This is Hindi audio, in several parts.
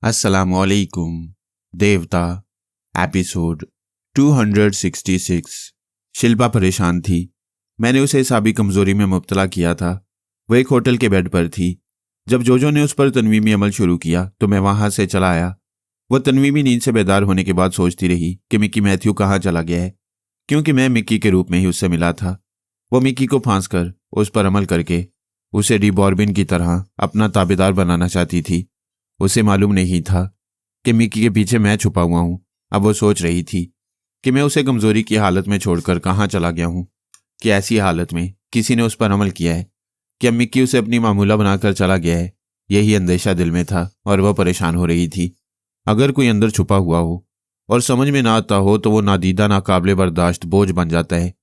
अस्सलामुअलैकुम। देवता एपिसोड 266। शिल्पा परेशान थी। मैंने उसे हिसाबी कमजोरी में मुब्तला किया था। वह एक होटल के बेड पर थी। जब जोजो ने उस पर तनवीमी अमल शुरू किया तो मैं वहां से चला आया। वह तनवीमी नींद से बेदार होने के बाद सोचती रही कि मिकी मैथ्यू कहाँ चला गया है, क्योंकि मैं मिक्की के रूप में ही उससे मिला था। वह मिक्की को फांस कर उस पर अमल करके उसे डी बॉर्बिन की तरह अपना ताबेदार बनाना चाहती थी। उसे मालूम नहीं था कि मिक्की के पीछे मैं छुपा हुआ हूं। अब वो सोच रही थी कि मैं उसे कमजोरी की हालत में छोड़कर कहाँ चला गया हूं, कि ऐसी हालत में किसी ने उस पर अमल किया है, कि अब मिक्की उसे अपनी मामूला बनाकर चला गया है। यही अंदेशा दिल में था और वह परेशान हो रही थी। अगर कोई अंदर छुपा हुआ हो और समझ में ना आता हो तो वो नादीदा नाकाबिले बर्दाश्त बोझ बन जाता है।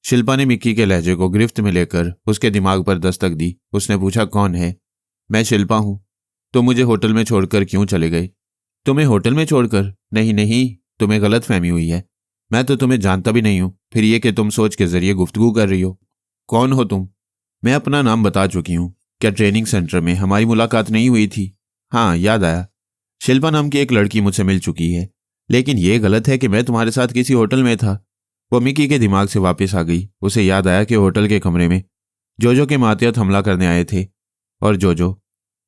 शिल्पा ने मिक्की के लहजे को गिरफ्त में लेकर उसके दिमाग पर दस्तक दी। उसने पूछा, कौन है? मैं शिल्पा हूं। तो मुझे होटल में छोड़कर क्यों चले गए? तुम्हें होटल में छोड़कर? नहीं नहीं, तुम्हें गलत फहमी हुई है। मैं तो तुम्हें जानता भी नहीं हूं, फिर ये कि तुम सोच के जरिए गुफ्तगू कर रही हो। कौन हो तुम? मैं अपना नाम बता चुकी हूं। क्या ट्रेनिंग सेंटर में हमारी मुलाकात नहीं हुई थी? हाँ, याद आया। शिल्पा नाम की एक लड़की मुझसे मिल चुकी है, लेकिन यह गलत है कि मैं तुम्हारे साथ किसी होटल में था। वो मिक्की के दिमाग से वापस आ गई। उसे याद आया कि होटल के कमरे में जोजो के मातहत हमला करने आए थे, और जोजो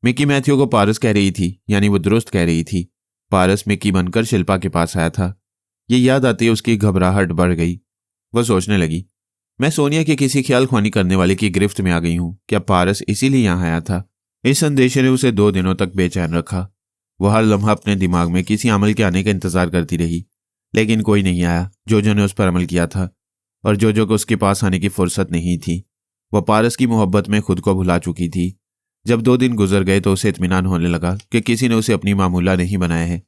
मिक्की मैथ्यू को पारस कह रही थी, यानी वो दुरुस्त कह रही थी। पारस मिक्की बनकर शिल्पा के पास आया था। ये याद आती उसकी घबराहट बढ़ गई। वह सोचने लगी, मैं सोनिया के किसी ख्याल ख्वानी करने वाले की गिरफ्त में आ गई हूं। क्या पारस इसीलिए यहां आया था? इस अंदेशे ने उसे 2 दिनों तक बेचैन रखा। वह हर लम्हा अपने दिमाग में किसी अमल के आने का इंतजार करती रही, लेकिन कोई नहीं आया। जोजो ने उस पर अमल किया था और जोजो को उसके पास आने की फुर्सत नहीं थी। वह पारस की मोहब्बत में खुद को भुला चुकी थी। जब 2 दिन गुजर गए तो उसे इत्मीनान होने लगा कि किसी ने उसे अपनी मामूला नहीं बनाया है।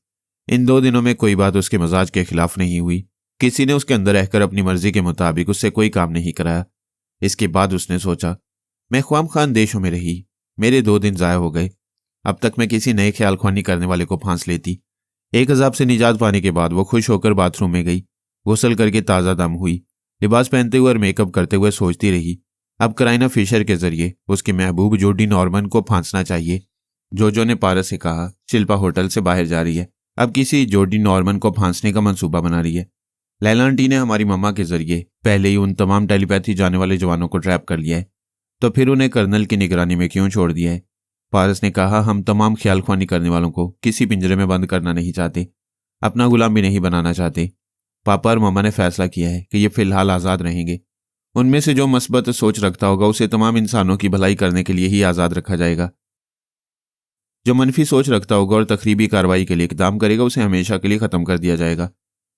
इन 2 दिनों में कोई बात उसके मजाज के खिलाफ नहीं हुई। किसी ने उसके अंदर रहकर अपनी मर्जी के मुताबिक उससे कोई काम नहीं कराया। इसके बाद उसने सोचा, मैं ख्वाम खान देशों में रही, मेरे 2 दिन ज़ाया हो गए। अब तक मैं किसी नए ख्याल ख्वानी करने वाले को फांस लेती। एक अजाब से निजात पाने के बाद वो खुश होकर बाथरूम में गई। गुस्ल करके ताज़ा दम हुई। लिबास पहनते हुए और मेकअप करते हुए सोचती रही, अब कराइना फिशर के जरिए उसके महबूब जोडी नॉर्मन को फांसना चाहिए। जोजो ने पारस से कहा, शिल्पा होटल से बाहर जा रही है, अब किसी जोडी नॉर्मन को फांसने का मंसूबा बना रही है। लैला आंटी ने हमारी मम्मा के जरिए पहले ही उन तमाम टेलीपैथी जाने वाले जवानों को ट्रैप कर लिया है, तो फिर उन्हें कर्नल की निगरानी में क्यों छोड़ दिया है? पारस ने कहा, हम तमाम ख्याल ख्वानी करने वालों को किसी पिंजरे में बंद करना नहीं चाहते, अपना गुलाम भी नहीं बनाना चाहते। पापा और मम्मा ने फैसला किया है कि ये फिलहाल आज़ाद रहेंगे। उनमें से जो मस्बत सोच रखता होगा उसे तमाम इंसानों की भलाई करने के लिए ही आज़ाद रखा जाएगा। जो मनफी सोच रखता होगा और तखरीबी कार्रवाई के लिए इकदाम करेगा उसे हमेशा के लिए ख़त्म कर दिया जाएगा।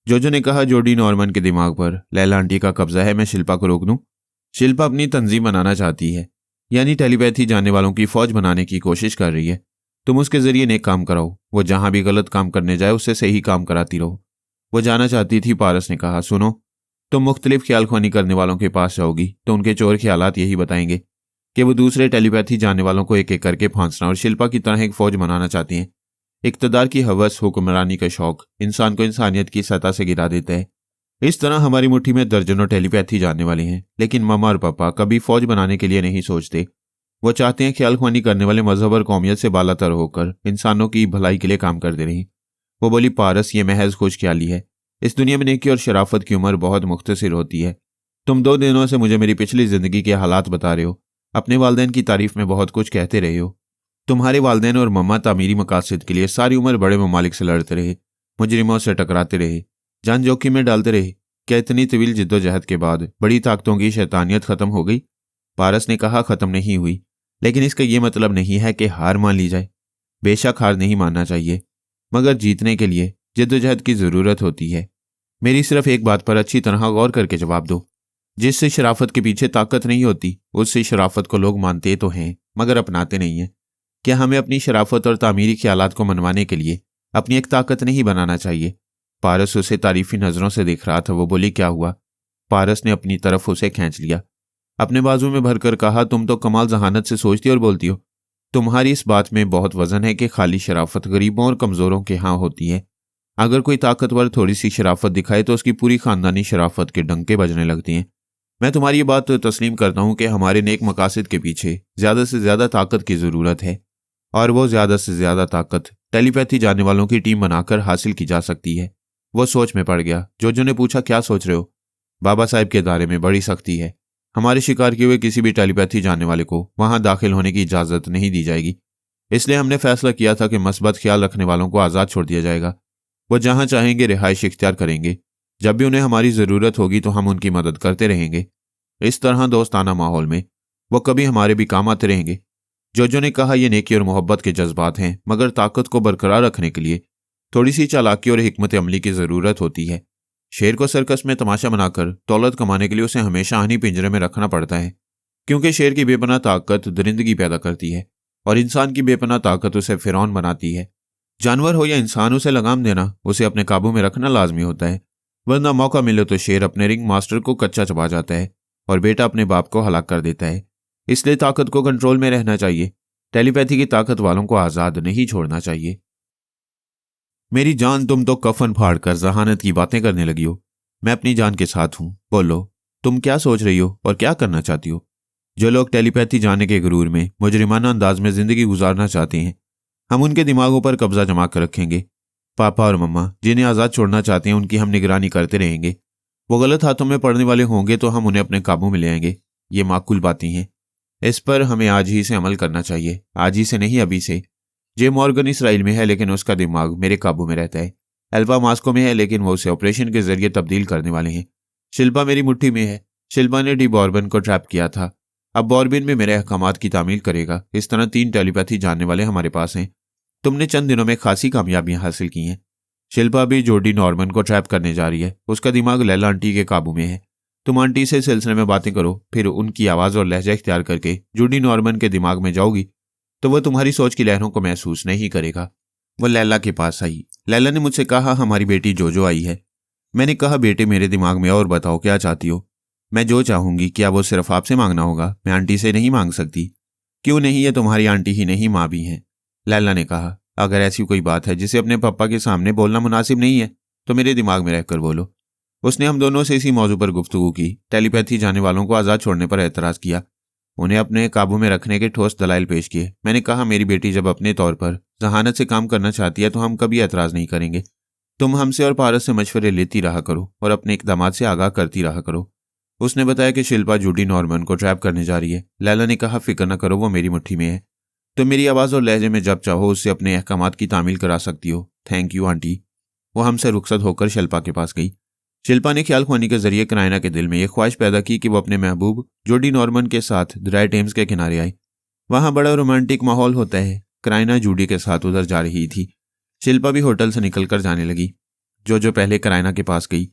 जोजो ने कहा, जोडी नॉर्मन के दिमाग पर लैला आंटी का कब्जा है, मैं शिल्पा को रोक दूं? शिल्पा अपनी तंजीम बनाना चाहती है, यानी टेलीपैथी जानने वालों की फौज बनाने की कोशिश कर रही है। तुम उसके जरिए नेक काम कराओ, वो जहां भी गलत काम करने जाए उससे सही काम कराती रहो। वो जाना चाहती थी। पारस ने कहा, सुनो, तुम मुख्तलिफ ख्याल ख्वानी करने वालों के पास जाओगी तो उनके चोर ख्यालात यही बताएंगे कि वो दूसरे टेलीपैथी जानने वालों को एक एक करके फांसना और शिल्पा की तरह एक फौज बनाना चाहती हैं। इक्तदार की हवस, हुक्मरानी का शौक इंसान को इंसानियत की सतह से गिरा देता है। इस तरह हमारी मुट्ठी में दर्जनों टेलीपैथी जानने वाले हैं, लेकिन मम्मा और पापा कभी फौज बनाने के लिए नहीं सोचते। वो चाहते हैं ख्याल ख्वानी करने वाले मजहब और कौमियत से बालातर होकर इंसानों की भलाई के लिए काम करते रहें। वो बोली, पारस, ये महज खुश ख्याली है। इस दुनिया में नेकी और शराफत की उम्र बहुत मुख्तसर होती है। तुम 2 दिनों से मुझे मेरी पिछली जिंदगी के हालात बता रहे हो, अपने वालदैन की तारीफ में बहुत कुछ कहते रहे हो। तुम्हारे वालदैन और मम्मा तामीरी मकासद के लिए सारी उम्र बड़े ममालिक से लड़ते रहे, मुजरिमों से टकराते रहे, जान जोखिम में डालते रहे। क्या इतनी तवील जिद्दोजहद के बाद बड़ी ताकतों की शैतानियत खत्म हो गई? पारस ने कहा, खत्म नहीं हुई, लेकिन इसका यह मतलब नहीं है कि हार मान ली जाए। बेशक हार नहीं मानना चाहिए, मगर जीतने के लिए जिद्दोजहद की ज़रूरत होती है। मेरी सिर्फ एक बात पर अच्छी तरह गौर करके जवाब दो, जिससे शराफत के पीछे ताकत नहीं होती उससे शराफत को लोग मानते तो हैं मगर अपनाते नहीं हैं। क्या हमें अपनी शराफत और तामीरी ख्यालात को मनवाने के लिए अपनी एक ताकत नहीं बनाना चाहिए? पारस उसे तारीफी नज़रों से देख रहा था। वो बोली, क्या हुआ? पारस ने अपनी तरफ उसे खींच लिया, अपने बाजू में भरकर कहा, तुम तो कमाल जहानत से सोचती और बोलती हो। तुम्हारी इस बात में बहुत वजन है कि खाली शराफत गरीबों और कमज़ोरों के यहाँ होती है। अगर कोई ताकतवर थोड़ी सी शराफत दिखाए तो उसकी पूरी खानदानी शराफत के डंके बजने लगती हैं। मैं तुम्हारी ये बात तस्लीम करता हूँ कि हमारे नेक मकासद के पीछे ज़्यादा से ज़्यादा ताकत की ज़रूरत है, और वो ज़्यादा से ज़्यादा ताकत टेलीपैथी जानने वालों की टीम बनाकर हासिल की जा सकती है। वो सोच में पड़ गया। जोजो ने पूछा, क्या सोच रहे हो? बाबा साहब के दायरे में बड़ी सख्ती है। हमारे शिकार किए हुए किसी भी टेलीपैथी जानने वाले को वहां दाखिल होने की इजाज़त नहीं दी जाएगी। इसलिए हमने फैसला किया था कि मस्बत ख्याल रखने वालों को आज़ाद छोड़ दिया जाएगा। वो जहां चाहेंगे रिहाइश इख्तियार करेंगे। जब भी उन्हें हमारी ज़रूरत होगी तो हम उनकी मदद करते रहेंगे। इस तरह दोस्ताना माहौल में वो कभी हमारे भी काम आते रहेंगे। जोजो ने कहा, यह नेकी और मोहब्बत के जज्बात हैं, मगर ताकत को बरकरार रखने के लिए थोड़ी सी चालाकी और हिकमत अमली की ज़रूरत होती है। शेर को सर्कस में तमाशा बनाकर दौलत कमाने के लिए उसे हमेशा हानि पिंजरे में रखना पड़ता है, क्योंकि शेर की बेपनाह ताकत दरिंदगी पैदा करती है और इंसान की बेपनाह ताकत उसे फिरौन बनाती है। जानवर हो या इंसान, उसे लगाम देना, उसे अपने काबू में रखना लाजमी होता है, वरना मौका मिले तो शेर अपने रिंग मास्टर को कच्चा चबा जाता है और बेटा अपने बाप को हलाक कर देता है। इसलिए ताकत को कंट्रोल में रहना चाहिए। टेलीपैथी की ताकत वालों को आज़ाद नहीं छोड़ना चाहिए। मेरी जान, तुम तो कफन फाड़ कर जहानत की बातें करने लगी हो। मैं अपनी जान के साथ हूं। बोलो, तुम क्या सोच रही हो और क्या करना चाहती हो? जो लोग टेलीपैथी जानने के गुरूर में मुजरिमाना अंदाज में जिंदगी गुजारना चाहते हैं, हम उनके दिमागों पर कब्जा जमा कर रखेंगे। पापा और मम्मा जिन्हें आज़ाद छोड़ना चाहते हैं, उनकी हम निगरानी करते रहेंगे। वो गलत हाथों में पड़ने वाले होंगे तो हम उन्हें अपने काबू में ले आएंगे। ये माकूल बातें हैं। इस पर हमें आज ही से अमल करना चाहिए। आज ही से नहीं, अभी से। जे मॉर्गन इसराइल में है, लेकिन उसका दिमाग मेरे काबू में रहता है। अल्फा मास्को में है, लेकिन वो उसे ऑपरेशन के जरिए तब्दील करने वाले हैं। शिल्पा मेरी मुट्ठी में है। शिल्पा ने डी बॉर्बन को ट्रैप किया था। अब बॉर्बिन में मेरे अहकामात की तामील करेगा। इस तरह 3 टेलीपैथी जानने वाले हमारे पास हैं। तुमने चंद दिनों में खासी कामयाबियां हासिल की हैं। शिल्पा भी जोडी नॉर्मन को ट्रैप करने जा रही है। उसका दिमाग लैला आंटी के काबू में है। तुम आंटी से सिलसिले में बातें करो, फिर उनकी आवाज़ और लहजा इख्तियार करके जूडी नॉर्मन के दिमाग में जाओगी तो वह तुम्हारी सोच की लहरों को महसूस नहीं करेगा। वो लैला के पास आई। लैला ने मुझसे कहा, हमारी बेटी जोजो आई है। मैंने कहा, बेटे मेरे दिमाग में और बताओ क्या चाहती हो? मैं जो चाहूंगी, क्या वो सिर्फ आपसे मांगना होगा? मैं आंटी से नहीं मांग सकती। क्यों नहीं? ये तुम्हारी आंटी ही नहीं, माँ भी हैं। लैला ने कहा, अगर ऐसी कोई बात है जिसे अपने पापा के सामने बोलना मुनासिब नहीं है तो मेरे दिमाग में रहकर बोलो। उसने हम दोनों से इसी मौजू पर गुफ्तगू की। टेलीपैथी जाने वालों को आज़ाद छोड़ने पर एतराज़ किया। उन्हें अपने काबू में रखने के ठोस दलाइल पेश किए। मैंने कहा, मेरी बेटी जब अपने तौर पर जहानत से काम करना चाहती है तो हम कभी एतराज़ नहीं करेंगे। तुम हमसे और पारस से मशवरे लेती रहा करो और अपने इक़दामात से आगाह करती रहा करो। उसने बताया कि शिल्पा जूडी नॉर्मन को ट्रैप करने जा रही है। लैला ने कहा, फिक्र न करो, वो मेरी मुट्ठी में है। तो मेरी आवाज़ और लहजे में जब चाहो उससे अपने अहकामात की तामील करा सकती हो। Thank you aunty. वो हमसे रुखसत होकर शिल्पा के पास गई। शिल्पा ने ख्याल ख्वानी के जरिए क्राइना के दिल में यह ख्वाहिश पैदा की कि वो अपने महबूब जोडी नॉर्मन के साथ दरियाए टेम्स के किनारे आए। वहां बड़ा रोमांटिक माहौल होता है। क्राइना जूडी के साथ उधर जा रही थी। शिल्पा भी होटल से निकलकर जाने लगी। जो पहले क्राइना के पास गई,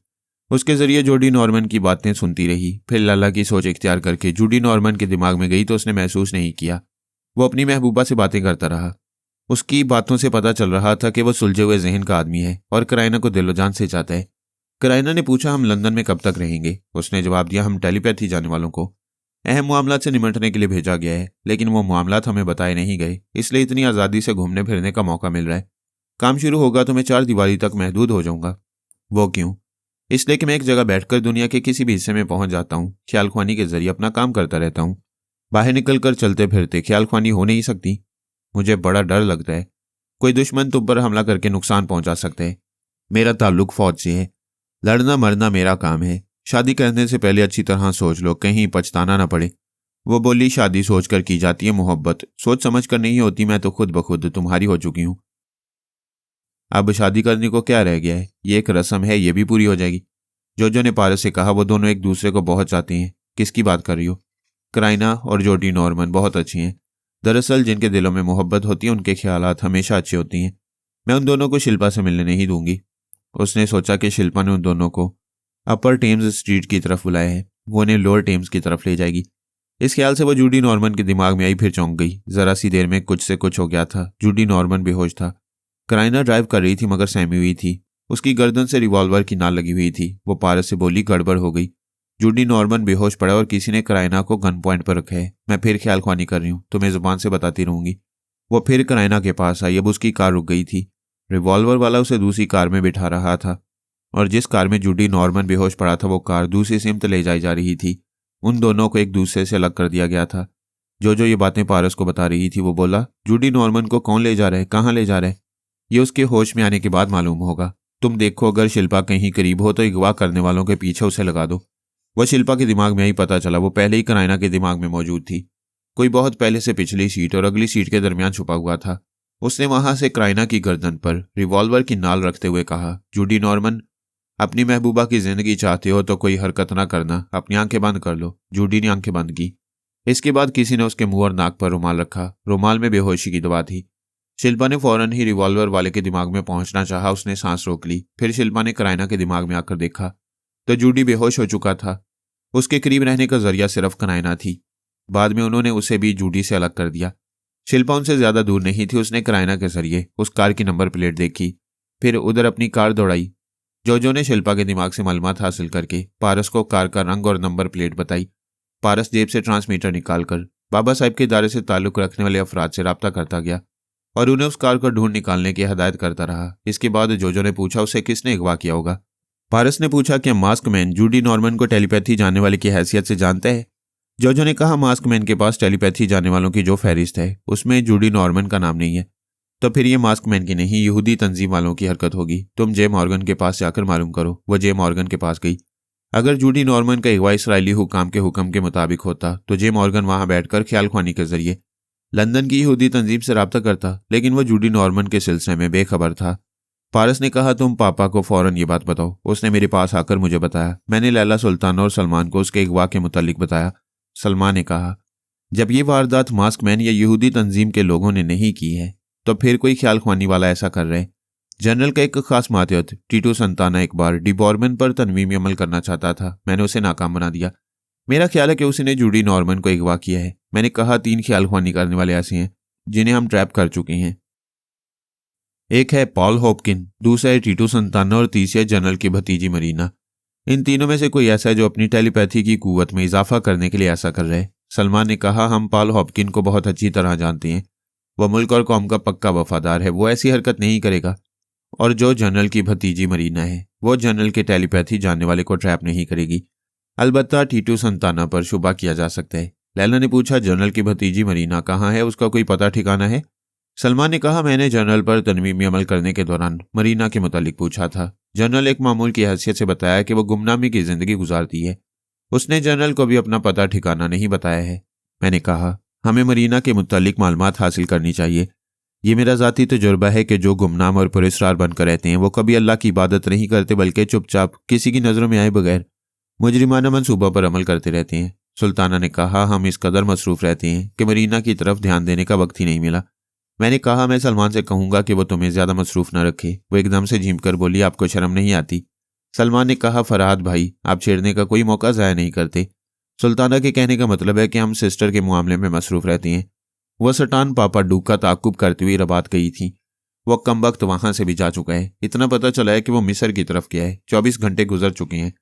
उसके जरिए जोडी नॉर्मन की बातें सुनती रही। फिर लैला की सोच इख्तियार करके जूडी नॉर्मन के दिमाग में गई तो उसने महसूस नहीं किया। वो अपनी महबूबा से बातें करता रहा। उसकी बातों से पता चल रहा था कि वो सुलझे हुए जहन का आदमी है और क्राइना को दिलो जान से चाहता है। क्राइना ने पूछा, हम लंदन में कब तक रहेंगे? उसने जवाब दिया, हम टेलीपैथी जाने वालों को अहम मामलात से निपटने के लिए भेजा गया है, लेकिन वो मामलात हमें बताए नहीं गए, इसलिए इतनी आज़ादी से घूमने फिरने का मौका मिल रहा है। काम शुरू होगा तो मैं 4 दीवारी तक महदूद हो जाऊंगा। वो क्यों? इसलिए कि मैं एक जगह बैठकर दुनिया के किसी भी हिस्से में पहुंच जाता हूँ। ख्याल ख्वानी के जरिए अपना काम करता रहता हूँ। बाहर निकलकर चलते फिरते ख्याल ख्वानी हो नहीं सकती। मुझे बड़ा डर लगता है, कोई दुश्मन तुम पर हमला करके नुकसान पहुंचा सकता है। मेरा ताल्लुक फौज से है। लड़ना मरना मेरा काम है। शादी करने से पहले अच्छी तरह सोच लो, कहीं पछताना ना पड़े। वो बोली, शादी सोचकर की जाती है, मोहब्बत सोच समझ कर नहीं होती। मैं तो खुद ब खुद तुम्हारी हो चुकी हूँ। अब शादी करने को क्या रह गया है? ये एक रस्म है, ये भी पूरी हो जाएगी। जोजो ने पारस से कहा, वो दोनों एक दूसरे को बहुत चाहते हैं। किसकी बात कर रही हो? क्राइना और जोडी नॉर्मन बहुत अच्छी हैं। दरअसल जिनके दिलों में मोहब्बत होती है उनके ख्यालात हमेशा अच्छे होती हैं। मैं उन दोनों को शिल्पा से मिलने नहीं दूंगी। उसने सोचा कि शिल्पा ने उन दोनों को अपर टेम्स स्ट्रीट की तरफ बुलाया है, वो उन्हें लोअर टेम्स की तरफ ले जाएगी। इस ख्याल से वो जूडी नॉर्मन के दिमाग में आई, फिर चौंक गई। जरा सी देर में कुछ से कुछ हो गया था। जूडी नॉर्मन बेहोश था। क्राइना ड्राइव कर रही थी मगर सहमी हुई थी। उसकी गर्दन से रिवॉल्वर की नाल लगी हुई थी। वो पारस से बोली, गड़बड़ हो गई। जूडी नॉर्मन बेहोश पड़ा और किसी ने क्राइना को गन पॉइंट पर रखा है। मैं फिर ख्याल ख्वानी कर रही हूँ, तुम्हें जुबान से बताती रहूंगी। वो फिर क्राइना के पास आई। अब उसकी कार रुक गई थी। रिवॉल्वर वाला उसे दूसरी कार में बिठा रहा था और जिस कार में जूडी नॉर्मन बेहोश पड़ा था वो कार दूसरी सिमत ले जाई जा रही थी। उन दोनों को एक दूसरे से अलग कर दिया गया था। जो ये बातें पारस को बता रही थी वो बोला, जूडी नॉर्मन को कौन ले जा रहा है, कहाँ ले जा रहा है, ये उसके होश में आने के बाद मालूम होगा। तुम देखो, अगर शिल्पा कहीं करीब हो तो अगवा करने वालों के पीछे उसे लगा दो। वह शिल्पा के दिमाग में ही पता चला, वो पहले ही कराइना के दिमाग में मौजूद थी। कोई बहुत पहले से पिछली सीट और अगली सीट के दरमियान छुपा हुआ था। उसने वहां से कराइना की गर्दन पर रिवॉल्वर की नाल रखते हुए कहा, जूडी नॉर्मन, अपनी महबूबा की जिंदगी चाहते हो तो कोई हरकत ना करना, अपनी आंखें बंद कर लो। जूडी ने आंखें बंद की। इसके बाद किसी ने उसके मुंह और नाक पर रुमाल रखा। रुमाल में बेहोशी की दवा थी। शिल्पा ने फौरन ही रिवॉल्वर वाले के दिमाग में पहुंचना चाहा। उसने सांस रोक ली। फिर शिल्पा ने कराइना के दिमाग में आकर देखा तो जूडी बेहोश हो चुका था। उसके करीब रहने का जरिया सिर्फ कराइना थी। बाद में उन्होंने उसे भी जूडी से अलग कर दिया। शिल्पा उनसे ज्यादा दूर नहीं थी। उसने कराइना के जरिए उस कार की नंबर प्लेट देखी, फिर उधर अपनी कार दौड़ाई। जो ने शिल्पा के दिमाग से मालूमात हासिल करके पारस को कार का रंग और नंबर प्लेट बताई। पारस जेब से ट्रांसमीटर निकालकर बाबा साहब के इदारे से ताल्लुक रखने वाले अफराद से राब्ता करता गया और उन्हें उस कार को ढूंढ निकालने की हदायत करता रहा। इसके बाद जो ने पूछा उसे किसने अगवा किया होगा। पारस ने पूछा, क्या मास्क मैन जूडी नॉर्मन को टेलीपैथी जानने वाले की हैसियत से जानता है। जो ने कहा, मास्क मैन के पास टेलीपैथी जानने वालों की जो फहरिस्त है उसमें जूडी नॉर्मन का नाम नहीं है। तो फिर ये मास्क मैन की नहीं, यहूदी तंजीम वालों की हरकत होगी। तुम जे मॉर्गन के पास जाकर मालूम करो। वह जे मॉर्गन के पास गई। अगर जूडी नॉर्मन का अगवा इसराइली हुकाम के हुक्म के मुताबिक होता तो जे मॉर्गन वहां बैठकर ख्याल ख्वानी के जरिए लंदन की यहूदी तंजीम से राब्ता करता, लेकिन वह जूडी नॉर्मन के सिलसिले में बेखबर था। पारस ने कहा, तुम पापा को फौरन ये बात बताओ। उसने मेरे पास आकर मुझे बताया। मैंने लैला सुल्तान और सलमान को उसके अगवा के मुतालिक बताया। सलमान ने कहा, जब ये वारदात मास्क मैन या यहूदी तंजीम के लोगों ने नहीं की है तो फिर कोई ख्याल ख्वानी वाला ऐसा कर रहे। जनरल का एक खास मातहत टीटू संताना एक बार डिबॉर्मन पर तनवीमी अमल करना चाहता था। मैंने उसे नाकाम बना दिया। मेरा ख्याल है कि उसने जूडी नॉर्मन को अगवा किया है। मैंने कहा, 3 ख्याल ख्वानी करने वाले ऐसे हैं जिन्हें हम ट्रैप कर चुके हैं। एक है पॉल हॉपकिन, दूसरा है टीटू संताना और तीसरा है जनरल की भतीजी मरीना। इन तीनों में से कोई ऐसा है जो अपनी टेलीपैथी की कुव्वत में इजाफा करने के लिए ऐसा कर रहे। सलमान ने कहा, हम पॉल हॉपकिन को बहुत अच्छी तरह जानते हैं। वह मुल्क और कौम का पक्का वफादार है। वो ऐसी हरकत नहीं करेगा। और जो जनरल की भतीजी मरीना है वो जनरल के टेलीपैथी जानने वाले को ट्रैप नहीं करेगी। अलबत्ता टीटू संताना पर शुबा किया जा सकता है। लैला ने पूछा, जनरल की भतीजी मरीना कहाँ है, उसका कोई पता ठिकाना है। सलमान ने कहा, मैंने जनरल पर तनवीमी अमल करने के दौरान मरीना के मुतालिक पूछा था। जनरल एक मामूल की हैसियत से बताया कि वो गुमनामी की जिंदगी गुजारती है। उसने जनरल को भी अपना पता ठिकाना नहीं बताया है। मैंने कहा, हमें मरीना के मुतालिक मालूमात हासिल करनी चाहिए। ये मेरा ज़ाती तजुर्बा है कि जो गुमनाम और पुरस्कार बनकर रहते हैं वो कभी अल्लाह की इबादत नहीं करते, बल्कि चुपचाप किसी की नज़रों में आए बगैर मुजरिमाना मंसूबा पर अमल करते रहते हैं। सुल्ताना ने कहा, हम इस कदर मसरूफ रहते हैं कि मरीना की तरफ ध्यान देने का वक्त ही नहीं मिला। मैंने कहा, मैं सलमान से कहूंगा कि वो तुम्हें ज़्यादा मसरूफ न रखे। वो एकदम से झीम कर बोली, आपको शर्म नहीं आती। सलमान ने कहा, फरहाद भाई, आप छेड़ने का कोई मौका ज़ाया नहीं करते। सुल्ताना के कहने का मतलब है कि हम सिस्टर के मामले में मसरूफ रहते हैं। वह सटान पापा डूक का ताकुब करते हुए रबात गई थी। वह कम वक्त वहां से भी जा चुका है। इतना पता चला है कि वो मिस्र की तरफ गया है। 24 घंटे गुजर चुके हैं।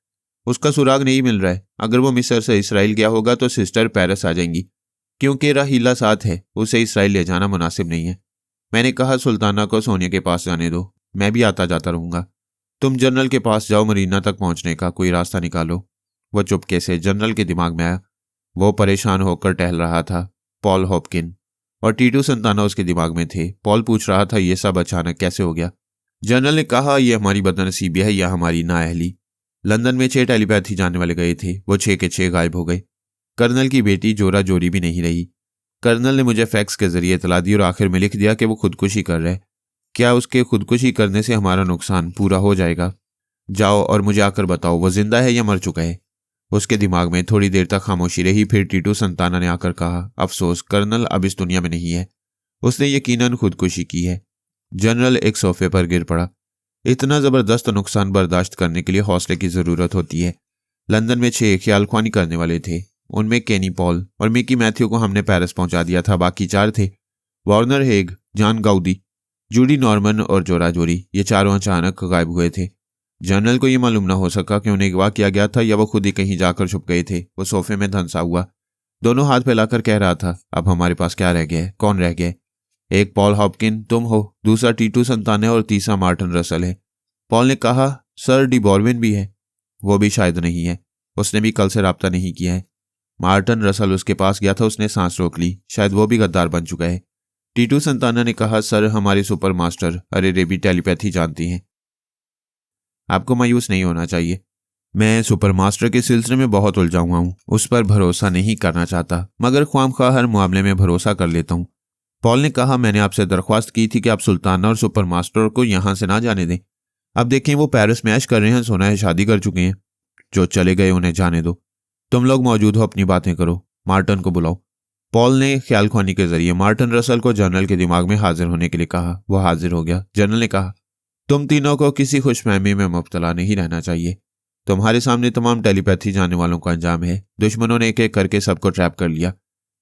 उसका सुराग नहीं मिल रहा है। अगर वो मिस्र से इसराइल गया होगा तो सिस्टर पेरिस आ जाएंगी, क्योंकि राहीला साथ है। उसे इसराइल ले जाना मुनासिब नहीं है। मैंने कहा, सुल्ताना को सोनिया के पास जाने दो, मैं भी आता जाता रहूंगा। तुम जनरल के पास जाओ, मरीना तक पहुंचने का कोई रास्ता निकालो। वह चुपके से जनरल के दिमाग में आया। वो परेशान होकर टहल रहा था। पॉल हॉपकिन और टीटू संताना उसके दिमाग में थे। पॉल पूछ रहा था, ये सब अचानक कैसे हो गया। जनरल ने कहा, यह हमारी बदनसीबी है या हमारी नाअहली। लंदन में 6 टेलीपैथी जानने वाले गए थे। वो 6 के 6 गायब हो गए। कर्नल की बेटी जोरा जोरी भी नहीं रही। कर्नल ने मुझे फैक्स के जरिए इतला दी और आखिर में लिख दिया कि वो खुदकुशी कर रहे। क्या उसके खुदकुशी करने से हमारा नुकसान पूरा हो जाएगा? जाओ और मुझे आकर बताओ, वो जिंदा है या मर चुका है। उसके दिमाग में थोड़ी देर तक खामोशी रही। फिर टीटू संताना ने आकर कहा, अफसोस, कर्नल अब इस दुनिया में नहीं है। उसने यकीनन खुदकुशी की है। जनरल एक सोफे पर गिर पड़ा। इतना जबरदस्त नुकसान बर्दाश्त करने के लिए हौसले की जरूरत होती है। लंदन में 6 ख्याल ख्वानी करने वाले थे। उनमें केनी पॉल और मिकी मैथ्यू को हमने पेरिस पहुंचा दिया था। बाकी 4 थे, वार्नर हेग, जॉन गाउदी, जूडी नॉर्मन और जोरा जोरी। ये चारों अचानक गायब हुए थे। जनरल को यह मालूम ना हो सका कि उन्हें अगवा किया गया था या वो खुद ही कहीं जाकर छुप गए थे। वो सोफे में धंसा हुआ दोनों हाथ फैलाकर कह रहा था, अब हमारे पास क्या रह गया है? कौन रह गया? एक पॉल हॉपकिन, तुम हो, दूसरा टीटू संताना और तीसरा मार्टिन रसल है। पॉल ने कहा, सर डिबॉर्विन भी है। वो भी शायद नहीं है। उसने भी कल से राब्ता नहीं किया है। मार्टिन रसल उसके पास गया था। उसने सांस रोक ली, शायद वो भी गद्दार बन चुका है। टीटू संताना ने कहा, सर हमारे सुपर मास्टर अरे भी टेलीपैथी जानती हैं। आपको मायूस नहीं होना चाहिए। मैं सुपर मास्टर के सिलसिले में बहुत उलझा हुआ हूँ, उस पर भरोसा नहीं करना चाहता, मगर ख्वामख्वाह हर मामले में भरोसा कर लेता हूँ। पॉल ने कहा, मैंने आपसे दरख्वास्त की थी कि आप सुल्ताना और सुपर मास्टर को यहां से ना जाने दें। अब देखें, वो पेरिस में ऐश कर रहे हैं, सुना है शादी कर चुके हैं। जो चले गए उन्हें जाने दो। तुम लोग मौजूद हो, अपनी बातें करो। मार्टिन को बुलाओ। पॉल ने ख्यालख्वानी के जरिए मार्टिन रसल को जनरल के दिमाग में हाजिर होने के लिए कहा। वह हाजिर हो गया। जनरल ने कहा, तुम तीनों को किसी खुशफहमी में मुब्तला नहीं रहना चाहिए। तुम्हारे सामने तमाम टेलीपैथी जानने वालों का अंजाम है। दुश्मनों ने एक एक करके सबको ट्रैप कर लिया।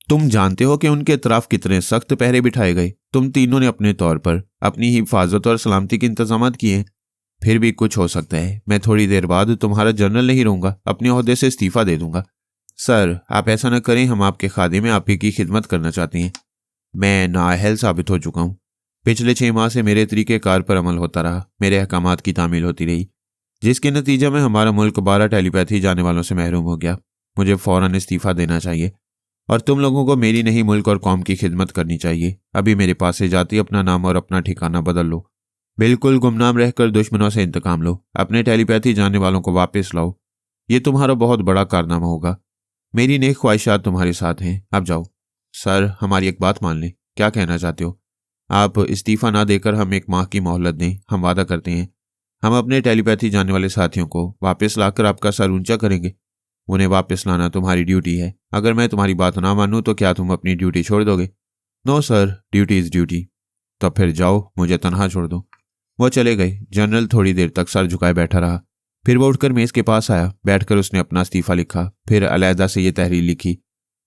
तुम जानते हो कि उनके तरफ कितने सख्त पहरे बिठाए गए। तुम तीनों ने अपने तौर पर अपनी हिफाजत और सलामती के इंतजाम किए। फिर भी कुछ हो सकता है। मैं थोड़ी देर बाद तुम्हारा जनरल नहीं रहूंगा, अपने ओहदे से इस्तीफा दे दूंगा। सर आप ऐसा न करें, हम आपके खादिम में आपकी की खिदमत करना चाहते हैं। मैं नाअहल साबित हो चुका हूँ। पिछले 6 माह से मेरे तरीक़ेकार पर अमल होता रहा, मेरे अहकामात की तामील होती रही, जिसके नतीजे में हमारा मुल्क 12 टेलीपैथी जाने वालों से महरूम हो गया। मुझे फौरन इस्तीफा देना चाहिए और तुम लोगों को मेरी नहीं मुल्क और कौम की खिदमत करनी चाहिए। अभी मेरे पास से जाती अपना नाम और अपना ठिकाना बदल लो। बिल्कुल गुमनाम रहकर दुश्मनों से इंतकाम लो। अपने टेलीपैथी जानने वालों को वापस लाओ। ये तुम्हारा बहुत बड़ा कारनामा होगा। मेरी नेक ख्वाहिशात तुम्हारे साथ हैं। अब जाओ। सर हमारी एक बात मान लें। क्या कहना चाहते हो? आप इस्तीफा ना देकर हम 1 माह की मोहलत दें। हम वादा करते हैं हम अपने टेलीपैथी जानने वाले साथियों को वापस लाकर आपका सर ऊंचा करेंगे। उन्हें वापस लाना तुम्हारी ड्यूटी है। अगर मैं तुम्हारी बात ना मानूं तो क्या तुम अपनी ड्यूटी छोड़ दोगे? No sir, duty is duty. तो फिर जाओ, मुझे तनहा छोड़ दो। वो चले गए। जनरल थोड़ी देर तक सर झुकाए बैठा रहा। फिर वो उठकर मेज के पास आया। बैठकर उसने अपना इस्तीफा लिखा। फिर अलहदा से ये तहरीर लिखी,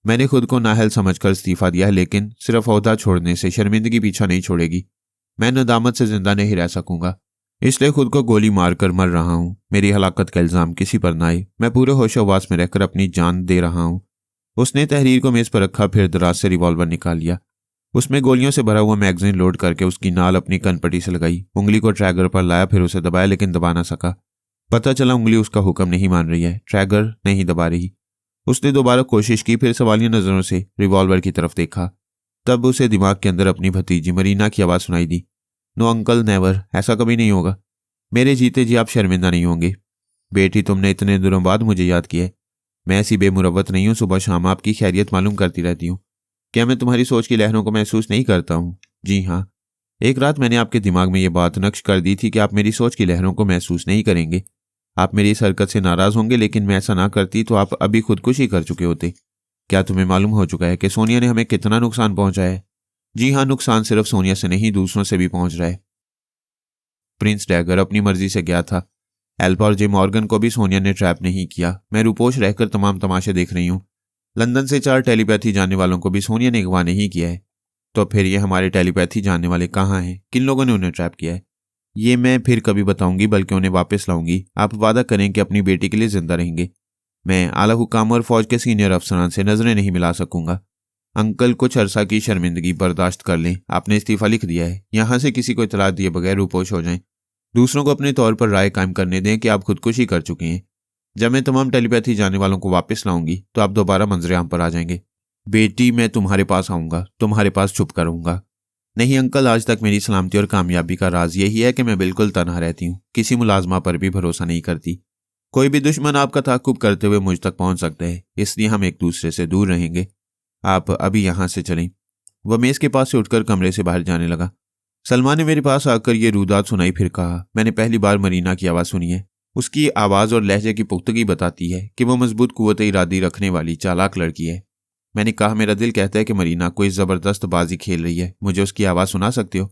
मैंने खुद को नाअहल समझकर इस्तीफा दिया है, लेकिन सिर्फ ओहदा छोड़ने से शर्मिंदगी पीछा नहीं छोड़ेगी। मैं नदामत से जिंदा नहीं रह सकूंगा, इसलिए खुद को गोली मारकर मर रहा हूं। मेरी हलाकत का इल्जाम किसी पर ना आए। मैं पूरे होशोवास में रहकर अपनी जान दे रहा हूं। उसने तहरीर को मेज पर रखा, फिर दराज से रिवॉल्वर निकाल लिया। उसमें गोलियों से भरा हुआ मैगजीन लोड करके उसकी नाल अपनी कनपटी से लगाई। उंगली को ट्रैगर पर लाया, फिर उसे दबाया, लेकिन दबा ना सका। पता चला उंगली उसका हुक्म नहीं मान रही है, ट्रैगर नहीं दबा रही। उसने दोबारा कोशिश की, फिर सवालिया नजरों से रिवॉल्वर की तरफ देखा। तब उसे दिमाग के अंदर अपनी भतीजी मरीना की आवाज़ सुनाई दी, नो अंकल नेवर, ऐसा कभी नहीं होगा। मेरे जीते जी आप शर्मिंदा नहीं होंगे। बेटी, तुमने इतने दिनों बाद मुझे याद किया है। मैं ऐसी बेमुरवत नहीं हूँ। सुबह शाम आपकी खैरियत मालूम करती रहती हूँ। क्या मैं तुम्हारी सोच की लहरों को महसूस नहीं करता हूँ? जी हाँ। एक रात मैंने आपके दिमाग में ये बात नक्श कर दी थी कि आप मेरी सोच की लहरों को महसूस नहीं करेंगे। आप मेरी इस हरकत से नाराज होंगे, लेकिन मैं ऐसा ना करती तो आप अभी खुदकुशी कर चुके होते। क्या तुम्हें मालूम हो चुका है कि सोनिया ने हमें कितना नुकसान पहुंचाया है? जी हाँ, नुकसान सिर्फ सोनिया से नहीं, दूसरों से भी पहुंच रहा है। प्रिंस डैगर अपनी मर्जी से गया था। एल्पा और जे मॉर्गन को भी सोनिया ने ट्रैप नहीं किया। मैं रूपोश रहकर तमाम तमाशे देख रही हूँ। लंदन से 4 टेलीपैथी जानने वालों को भी सोनिया ने अगवा नहीं किया है। तो फिर ये हमारे टेलीपैथी जानने वाले कहाँ हैं? किन लोगों ने उन्हें ट्रैप किया है? ये मैं फिर कभी बताऊंगी, बल्कि उन्हें वापस लाऊंगी। आप वादा करें कि अपनी बेटी के लिए जिंदा रहेंगे। मैं आला हुकाम और फौज के सीनियर अफसरान से नजरें नहीं मिला सकूंगा। अंकल, कुछ अरसा की शर्मिंदगी बर्दाश्त कर लें। आपने इस्तीफा लिख दिया है। यहाँ से किसी को इतला दिए बगैर रूपोश हो जाएं। दूसरों को अपने तौर पर राय कायम करने दें कि आप खुदकुशी कर चुके हैं। जब मैं तमाम टेलीपैथी जानने वालों को वापस लाऊंगी तो आप दोबारा मंजरे-आम पर आ जाएंगे। बेटी, मैं तुम्हारे पास आऊंगा, तुम्हारे पास छुप कर रहूंगा। नहीं अंकल, आज तक मेरी सलामती और कामयाबी का राज यही है कि मैं बिल्कुल तनहा रहती हूँ। किसी मुलाजमा पर भी भरोसा नहीं करती। कोई भी दुश्मन आपका ताक़ुब करते हुए मुझ तक पहुंच सकता है, इसलिए हम एक दूसरे से दूर रहेंगे। आप अभी यहाँ से चलें। वह मेज के पास से उठकर कमरे से बाहर जाने लगा। सलमान ने मेरे पास आकर ये रुदात सुनाई, फिर कहा, मैंने पहली बार मरीना की आवाज़ सुनी है। उसकी आवाज़ और लहजे की पुख्तगी बताती है कि वो मजबूत कुव्वत इरादी रखने वाली चालाक लड़की है। मैंने कहा, मेरा दिल कहता है कि मरीना कोई ज़बरदस्त बाजी खेल रही है। मुझे उसकी आवाज़ सुना सकते हो?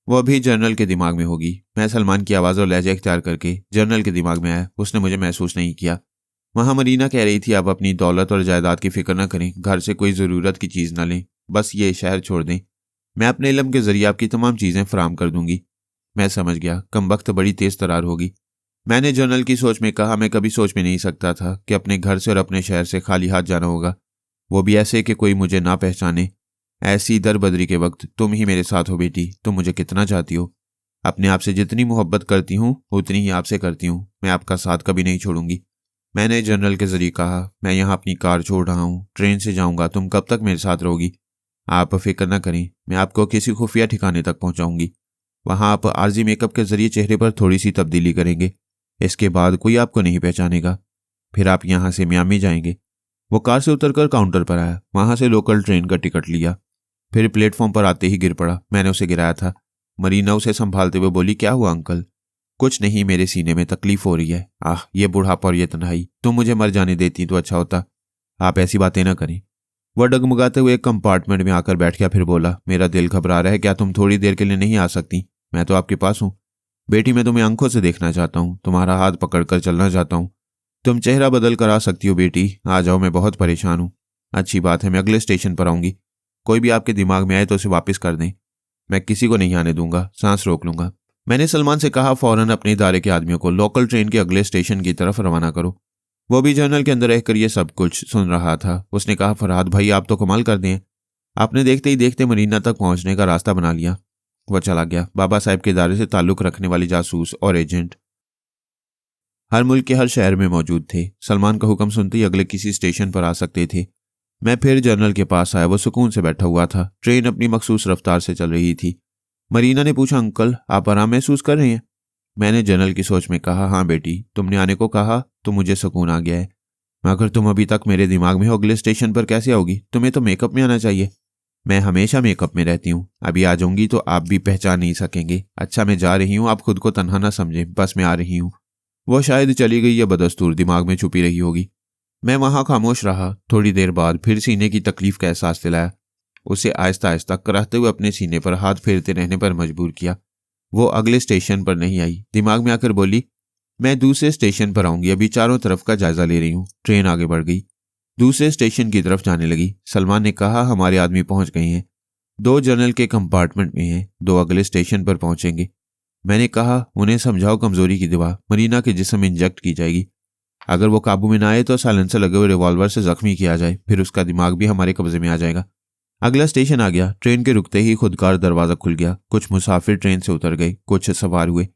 वो अभी जनरल के दिमाग में होगी। मैं सलमान की आवाज़ और लहजा इख्तियार करके जनरल के दिमाग में आया। उसने मुझे महसूस नहीं किया। वहाँ मरीना कह रही थी, आप अपनी दौलत और जायदाद की फिक्र न करें, घर से कोई ज़रूरत की चीज़ न लें, बस ये शहर छोड़ दें। मैं अपने इल्म के ज़रिए आपकी तमाम चीज़ें फराम कर दूंगी। मैं समझ गया, कमबख्त बड़ी तेज़ तरार होगी। मैंने जनरल की सोच में कहा, मैं कभी सोच में नहीं सकता था कि अपने घर से और अपने शहर से खाली हाथ जाना होगा, वो भी ऐसे कि कोई मुझे ना पहचाने। ऐसी दरबदरी के वक्त तुम ही मेरे साथ हो। बेटी, तुम मुझे कितना चाहती हो। अपने आप से जितनी मोहब्बत करती हूँ उतनी ही आपसे करती हूँ। मैं आपका साथ कभी नहीं छोड़ूंगी। मैंने जनरल के जरिए कहा, मैं यहाँ अपनी कार छोड़ रहा हूँ, ट्रेन से जाऊँगा, तुम कब तक मेरे साथ रहोगी? आप फिक्र न करें, मैं आपको किसी खुफिया ठिकाने तक पहुँचाऊँगी। वहाँ आप आर्जी मेकअप के जरिए चेहरे पर थोड़ी सी तब्दीली करेंगे, इसके बाद कोई आपको नहीं पहचानेगा। फिर आप यहाँ से मियामी जाएंगे। वो कार से उतरकर काउंटर पर आया, वहाँ से लोकल ट्रेन का टिकट लिया। फिर प्लेटफॉर्म पर आते ही गिर पड़ा। मैंने उसे गिराया था। मरीना उसे संभालते हुए बोली, क्या हुआ अंकल? कुछ नहीं, मेरे सीने में तकलीफ हो रही है। आह, ये बुढ़ापा और ये तन्हाई, तुम मुझे मर जाने देती तो अच्छा होता। आप ऐसी बातें ना करें। वह डगमगाते हुए एक कंपार्टमेंट में आकर बैठ गया। फिर बोला, मेरा दिल घबरा रहा है, क्या तुम थोड़ी देर के लिए नहीं आ सकती? मैं तो आपके पास हूँ बेटी, मैं तुम्हें आंखों से देखना चाहता हूँ, तुम्हारा हाथ पकड़कर चलना चाहता हूँ। तुम चेहरा बदल कर आ सकती हो बेटी, आ जाओ, मैं बहुत परेशान हूँ। अच्छी बात है, मैं अगले स्टेशन पर आऊंगी। कोई भी आपके दिमाग में आए तो उसे वापस कर दें। मैं किसी को नहीं आने दूंगा, सांस रोक लूंगा। मैंने सलमान से कहा, फौरन अपने इदारे के आदमियों को लोकल ट्रेन के अगले स्टेशन की तरफ रवाना करो। वो भी जर्नल के अंदर रहकर ये सब कुछ सुन रहा था। उसने कहा, फरहाद भाई आप तो कमाल कर दें, आपने देखते ही देखते मरीना तक पहुंचने का रास्ता बना लिया। वह चला गया। बाबा साहब के इदारे से ताल्लुक रखने वाली जासूस और एजेंट हर मुल्क के हर शहर में मौजूद थे। सलमान का हुक्म सुनते ही अगले किसी स्टेशन पर आ सकते थे। मैं फिर जनरल के पास आया। वो सुकून से बैठा हुआ था। ट्रेन अपनी मखसूस रफ्तार से चल रही थी। मरीना ने पूछा, अंकल आप आराम महसूस कर रहे हैं? मैंने जनरल की सोच में कहा, हाँ बेटी, तुमने आने को कहा तो मुझे सुकून आ गया है। मगर तुम अभी तक मेरे दिमाग में हो, अगले स्टेशन पर कैसे आओगी? तुम्हें तो मेकअप में आना चाहिए। मैं हमेशा मेकअप में रहती हूँ, अभी आ जाऊंगी तो आप भी पहचान नहीं सकेंगे। अच्छा मैं जा रही हूँ, आप खुद को तन्हा ना समझें, बस मैं आ रही हूँ। वो शायद चली गई या बदस्तूर दिमाग में छुपी रही होगी। मैं वहां खामोश रहा। थोड़ी देर बाद फिर सीने की तकलीफ का एहसास दिलाया। उसे आहिस्ता आहिस्ता कराहते हुए अपने सीने पर हाथ फेरते रहने पर मजबूर किया। वो अगले स्टेशन पर नहीं आई। दिमाग में आकर बोली, मैं दूसरे स्टेशन पर आऊंगी, अभी चारों तरफ का जायजा ले रही हूँ। ट्रेन आगे बढ़ गई, दूसरे स्टेशन की तरफ जाने लगी। सलमान ने कहा, हमारे आदमी पहुंच गए हैं, 2 जनरल के कंपार्टमेंट में हैं, 2 अगले स्टेशन पर पहुंचेंगे। मैंने कहा, उन्हें समझाओ कमजोरी की दवा मरीना के जिस्म में इंजेक्ट की जाएगी। अगर वो काबू में ना आए तो साइलेंसर लगे हुए रिवॉल्वर से जख्मी किया जाए, फिर उसका दिमाग भी हमारे कब्जे में आ जाएगा। अगला स्टेशन आ गया। ट्रेन के रुकते ही खुदकार दरवाजा खुल गया। कुछ मुसाफिर ट्रेन से उतर गए, कुछ सवार हुए।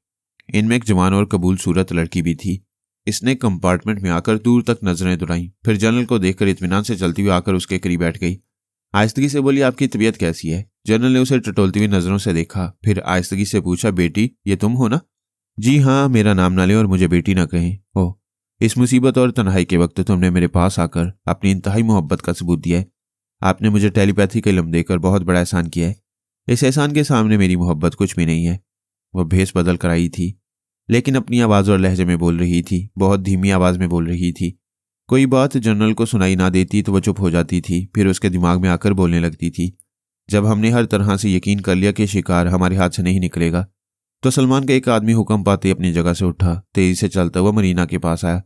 इनमें एक जवान और कबूल सूरत लड़की भी थी। इसने कंपार्टमेंट में आकर दूर तक नजरें दुराई, फिर जनरल को देखकर इत्मीनान से चलती हुई आकर उसके करीब बैठ गई। आहिस्तगी से बोली, आपकी तबीयत कैसी है? जनरल ने उसे टटोलती हुई नजरों से देखा, फिर आहिस्तगी से पूछा, बेटी ये तुम हो ना? जी हाँ, मेरा नाम ना लें और मुझे बेटी ना कहें। ओह, इस मुसीबत और तन्हाई के वक्त तुमने मेरे पास आकर अपनी इंतहाई मोहब्बत का सबूत दिया है। आपने मुझे टेलीपैथी का इल्म देकर बहुत बड़ा एहसान किया है। इस एहसान के सामने मेरी मोहब्बत कुछ भी नहीं है। वह भेस बदल कर आई थी, लेकिन अपनी आवाज और लहजे में बोल रही थी, बहुत धीमी आवाज में बोल रही थी। कोई बात जनरल को सुनाई ना देती तो वह चुप हो जाती थी, फिर उसके दिमाग में आकर बोलने लगती थी। जब हमने हर तरह से यकीन कर लिया कि शिकार हमारे हाथ से नहीं निकलेगा, तो सलमान का एक आदमी हुक्म पाते अपनी जगह से उठा, तेजी से चलता हुआ मरीना के पास आया।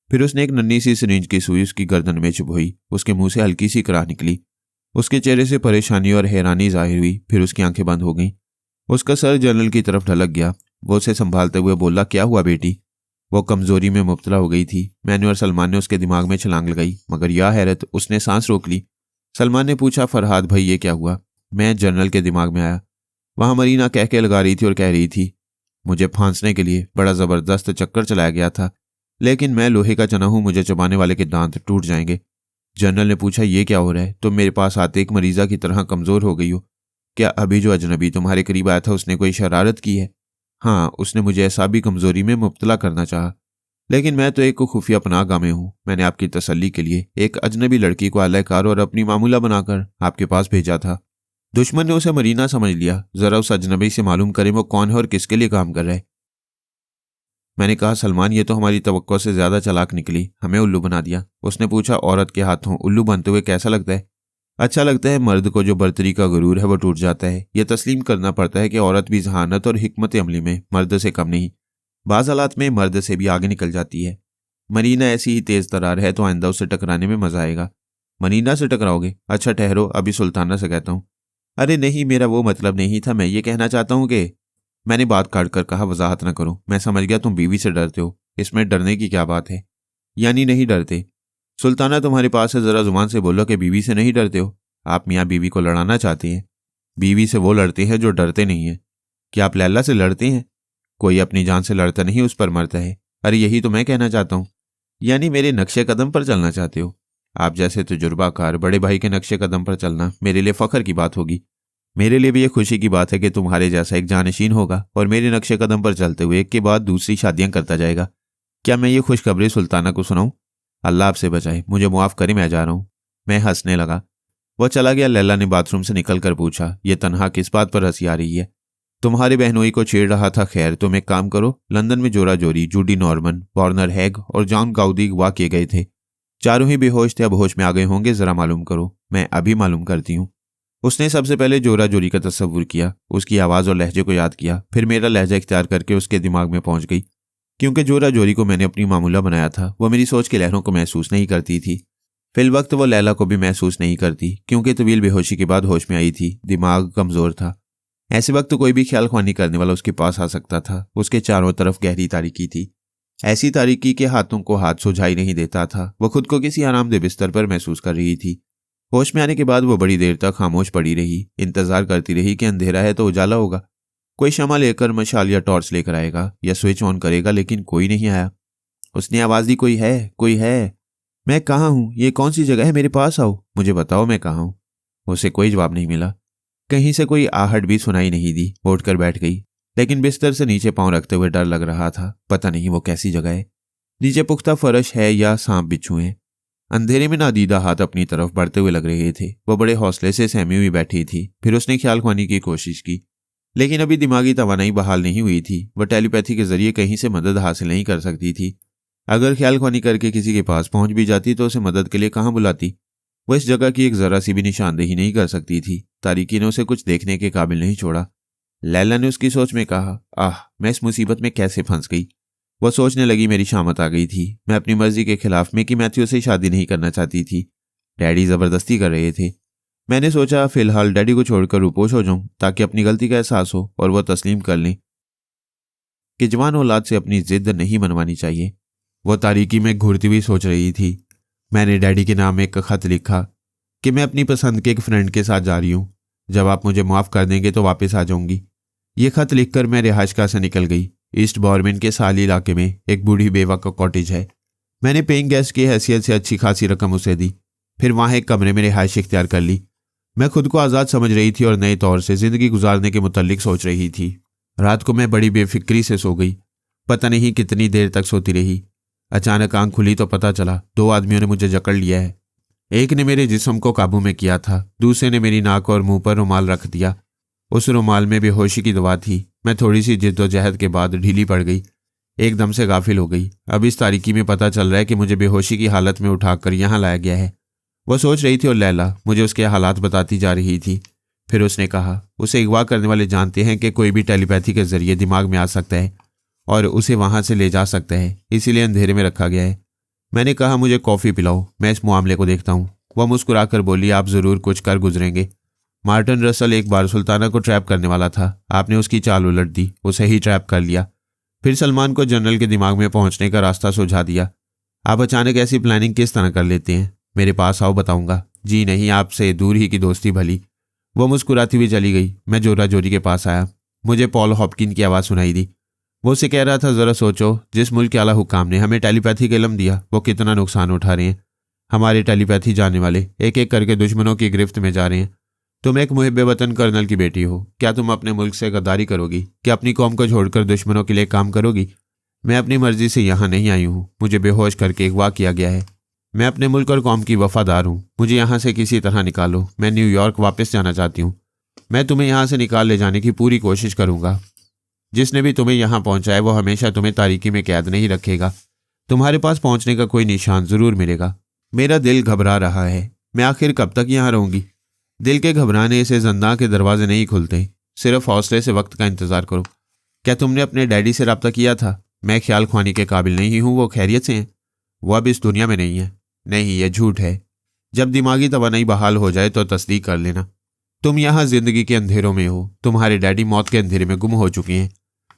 फिर उसने एक नन्ही सी सिरिंज की सुई उसकी गर्दन में चुभोई। उसके मुंह से हल्की सी कराह निकली। उसके चेहरे से परेशानी और हैरानी जाहिर हुई, फिर उसकी आंखें बंद हो गईं। उसका सर जनरल की तरफ ढलक गया। वो उसे संभालते हुए बोला, क्या हुआ बेटी? वो कमजोरी में मुब्तला हो गई थी। मैंने और सलमान ने उसके दिमाग में छलांग लगाई, मगर यह हैरत, उसने सांस रोक ली। सलमान ने पूछा, फरहाद भाई ये क्या हुआ? मैं जनरल के दिमाग में आया। वहां मरीना कह के लगा रही थी और कह रही थी, मुझे फांसने के लिए बड़ा जबरदस्त चक्कर चलाया गया था, लेकिन मैं लोहे का चना हूं, मुझे चबाने वाले के दांत टूट जाएंगे। जनरल ने पूछा, ये क्या हो रहा है? तुम मेरे पास आते एक मरीजा की तरह कमजोर हो गई हो। क्या अभी जो अजनबी तुम्हारे करीब आया था उसने कोई शरारत की है? हाँ, उसने मुझे ऐसा भी कमजोरी में मुब्तला करना चाहा, लेकिन मैं तो एक खुफिया पनाहगाह में हूं। मैंने आपकी तसल्ली के लिए एक अजनबी लड़की को आलाकार और अपनी मामूला बनाकर आपके पास भेजा था। दुश्मन ने उसे मरीना समझ लिया। जरा उस अजनबी से मालूम करें वो कौन है और किसके लिए काम कर रहा है। मैंने कहा, सलमान ये तो हमारी तवक्को से ज्यादा चालाक निकली, हमें उल्लू बना दिया। उसने पूछा, औरत के हाथों उल्लू बनते हुए कैसा लगता है? अच्छा लगता है। मर्द को जो बर्तरी का गुरूर है वो टूट जाता है। यह तस्लीम करना पड़ता है कि औरत भी जहानत और हिकमत अमली में मर्द से कम नहीं, बाज़ हालात में मर्द से भी आगे निकल जाती है। मरीना ऐसी ही तेज तरार है तो आइंदा उससे टकराने में मजा आएगा। मरीना से टकराओगे? अच्छा ठहरो, अभी सुल्ताना से कहता हूँ। अरे नहीं, मेरा वो मतलब नहीं था। मैं ये कहना चाहता हूँ कि मैंने बात काट कर कहा, वजाहत ना करो। मैं समझ गया तुम बीवी से डरते हो, इसमें डरने की क्या बात है? यानी नहीं डरते? सुल्ताना तुम्हारे पास है, जरा जुबान से बोलो कि बीवी से नहीं डरते हो। आप मियाँ बीवी को लड़ाना चाहते हैं। बीवी से वो लड़ते हैं जो डरते नहीं हैं। क्या आप लैला से लड़ते हैं? कोई अपनी जान से लड़ता नहीं, उस पर मरता है। अरे यही तो मैं कहना चाहता हूँ। यानी मेरे नक्शे कदम पर चलना चाहते हो? आप जैसे तजुर्बाकार बड़े भाई के नक्शे कदम पर चलना मेरे लिए फख्र की बात होगी। मेरे लिए भी ये खुशी की बात है कि तुम्हारे जैसा एक जानशीन होगा और मेरे नक्शे कदम पर चलते हुए एक के बाद दूसरी शादियां करता जाएगा। क्या मैं ये खुशखबरी सुल्ताना को सुनाऊं? अल्लाह आपसे बचाए, मुझे मुआफ़ करें, मैं जा रहा हूं। मैं हंसने लगा। वह चला गया। लैला ने बाथरूम से निकलकर पूछा, ये तन्हा किस बात पर हंसी आ रही है? तुम्हारे बहनोई को छेड़ रहा था। खैर तुम एक काम करो, लंदन में जोरा जोरी जूडी नॉर्मन, वॉर्नर हैग और जॉन गाउदी अगवा किए गए थे। चारों ही बेहोश थे, अब होश में आ गए होंगे, जरा मालूम करो। मैं अभी मालूम करती हूँ। उसने सबसे पहले जोरा जोरी का तस्वुर किया, उसकी आवाज़ और लहजे को याद किया, फिर मेरा लहजा इख्तियार करके उसके दिमाग में पहुंच गई। क्योंकि जोरा जोरी को मैंने अपनी मामूला बनाया था, वह मेरी सोच की लहरों को महसूस नहीं करती थी। फिल वक्त वो लैला को भी महसूस नहीं करती, क्योंकि तवील बेहोशी के बाद होश में आई थी, दिमाग कमज़ोर था। ऐसे वक्त कोई भी ख्याल ख्वानी करने वाला उसके पास आ सकता था। उसके चारों तरफ गहरी तारीकी थी, ऐसी तारीकी के हाथों को हाथ सुझाई नहीं देता था। वह खुद को किसी आरामदेह बिस्तर पर महसूस कर रही थी। होश में आने के बाद वो बड़ी देर तक खामोश पड़ी रही, इंतजार करती रही कि अंधेरा है तो उजाला होगा, कोई शमा लेकर मशाल या टॉर्च लेकर आएगा या स्विच ऑन करेगा, लेकिन कोई नहीं आया। उसने आवाज़ दी, कोई है, कोई है? मैं कहाँ हूँ? ये कौन सी जगह है? मेरे पास आओ, मुझे बताओ मैं कहाँ हूँ। उसे कोई जवाब नहीं मिला। कहीं से कोई आहट भी सुनाई नहीं दी। उठकर बैठ गई, लेकिन बिस्तर से नीचे पांव रखते हुए डर लग रहा था। पता नहीं वो कैसी जगह है, नीचे पुख्ता फर्श है या सांप बिच्छू हैं। अंधेरे में नादीदा हाथ अपनी तरफ बढ़ते हुए लग रहे थे। वो बड़े हौसले से सहमी हुई बैठी थी। फिर उसने ख्याल ख्वानी की कोशिश की, लेकिन अभी दिमागी तवानाई बहाल नहीं हुई थी। वह टेलीपैथी के जरिए कहीं से मदद हासिल नहीं कर सकती थी। अगर ख्याल ख्वानी करके किसी के पास पहुंच भी जाती तो उसे मदद के लिए कहाँ बुलाती? वह इस जगह की एक जरा सी भी निशानदेही नहीं कर सकती थी। तारीकी ने उसे कुछ देखने के काबिल नहीं छोड़ा। लैला ने उसकी सोच में कहा, आह, मैं इस मुसीबत में कैसे फंस गई। वह सोचने लगी, मेरी शामत आ गई थी। मैं अपनी मर्जी के खिलाफ मिकी मैथ्यू से शादी नहीं करना चाहती थी। डैडी जबरदस्ती कर रहे थे। मैंने सोचा फिलहाल डैडी को छोड़कर रूपोश हो जाऊं, ताकि अपनी गलती का एहसास हो और वह तस्लीम कर लें कि जवान औलाद से अपनी जिद नहीं मनवानी चाहिए। वह तारीकी में घूरती हुई सोच रही थी। मैंने डैडी के नाम एक खत लिखा कि मैं अपनी पसंद के एक फ्रेंड के साथ जा रही हूँ। जब आप मुझे माफ़ कर देंगे तो वापस आ जाऊंगी। ये खत लिखकर मैं रिहाइशगाह से निकल गई। ईस्ट बॉर्मिन के साली इलाके में एक बूढ़ी बेवा का कॉटेज है। मैंने पेइंग गेस्ट की हैसियत से अच्छी खासी रकम उसे दी, फिर वहाँ एक कमरे में रिहाइश इख्तियार कर ली। मैं खुद को आज़ाद समझ रही थी और नए तौर से ज़िंदगी गुजारने के मुतल्लिक सोच रही थी। रात को मैं बड़ी बेफिक्री से सो गई। पता नहीं कितनी देर तक सोती रही। अचानक आंख खुली तो पता चला 2 आदमियों ने मुझे जकड़ लिया है। एक ने मेरे जिस्म को काबू में किया था, दूसरे ने मेरी नाक और मुंह पर रुमाल रख दिया। उस रुमाल में बेहोशी की दवा थी। मैं थोड़ी सी जिद्दोजहद के बाद ढीली पड़ गई, एकदम से गाफिल हो गई। अब इस तारीकी में पता चल रहा है कि मुझे बेहोशी की हालत में उठाकर यहाँ लाया गया है। वह सोच रही थी और लैला मुझे उसके हालात बताती जा रही थी। फिर उसने कहा, उसे अगवा करने वाले जानते हैं कि कोई भी टेलीपैथी के जरिए दिमाग में आ सकता है और उसे वहां से ले जा सकता है, इसीलिए अंधेरे में रखा गया है। मैंने कहा, मुझे कॉफ़ी पिलाओ, मैं इस मामले को देखता हूँ। वह मुस्कुराकर बोली, आप ज़रूर कुछ कर गुजरेंगे। मार्टिन रसल एक बार सुल्ताना को ट्रैप करने वाला था। आपने उसकी चाल उलट दी, उसे ही ट्रैप कर लिया। फिर सलमान को जनरल के दिमाग में पहुंचने का रास्ता सुझा दिया। आप अचानक ऐसी प्लानिंग किस तरह कर लेते हैं? मेरे पास आओ, बताऊंगा। जी नहीं, आपसे दूर ही की दोस्ती भली। वह मुस्कुराती हुई चली गई। मैं जोरा जोरी के पास आया। मुझे पॉल हॉपकिन की आवाज़ सुनाई दी। वो उसे कह रहा था, ज़रा सोचो, जिस मुल्क के आला हुक्काम ने हमें टेलीपैथी का इल्म दिया, वो कितना नुकसान उठा रहे हैं। हमारे टेलीपैथी जानने वाले एक एक करके दुश्मनों की गिरफ्त में जा रहे हैं। तुम एक मुहिब वतन कर्नल की बेटी हो, क्या तुम अपने मुल्क से गद्दारी करोगी? क्या अपनी कौम को छोड़कर दुश्मनों के लिए काम करोगी? मैं अपनी मर्जी से यहाँ नहीं आई हूँ। मुझे बेहोश करके अगवा किया गया है। मैं अपने मुल्क और कौम की वफादार हूँ। मुझे यहाँ से किसी तरह निकालो। मैं न्यूयॉर्क वापस जाना चाहती हूँ। मैं तुम्हें यहाँ से निकाल ले जाने की पूरी कोशिश करूँगा। जिसने भी तुम्हें यहाँ पहुँचाए वो हमेशा तुम्हें तारीकी में कैद नहीं रखेगा। तुम्हारे पास पहुँचने का कोई निशान ज़रूर मिलेगा। मेरा दिल घबरा रहा है। मैं आखिर कब तक यहाँ रहूँगी? दिल के घबराने से ज़िंदा के दरवाजे नहीं खुलते। सिर्फ हौसले से वक्त का इंतज़ार करो। क्या तुमने अपने डैडी से रब्ता किया था? मैं ख्याल ख्वानी के काबिल नहीं हूँ। वो खैरियत से हैं? वो अब इस दुनिया में नहीं है। नहीं, यह झूठ है। जब दिमागी तवानाई बहाल हो जाए तो तस्दीक कर लेना। तुम यहाँ जिंदगी के अंधेरों में हो। तुम्हारे डैडी मौत के अंधेरे में गुम हो चुके हैं।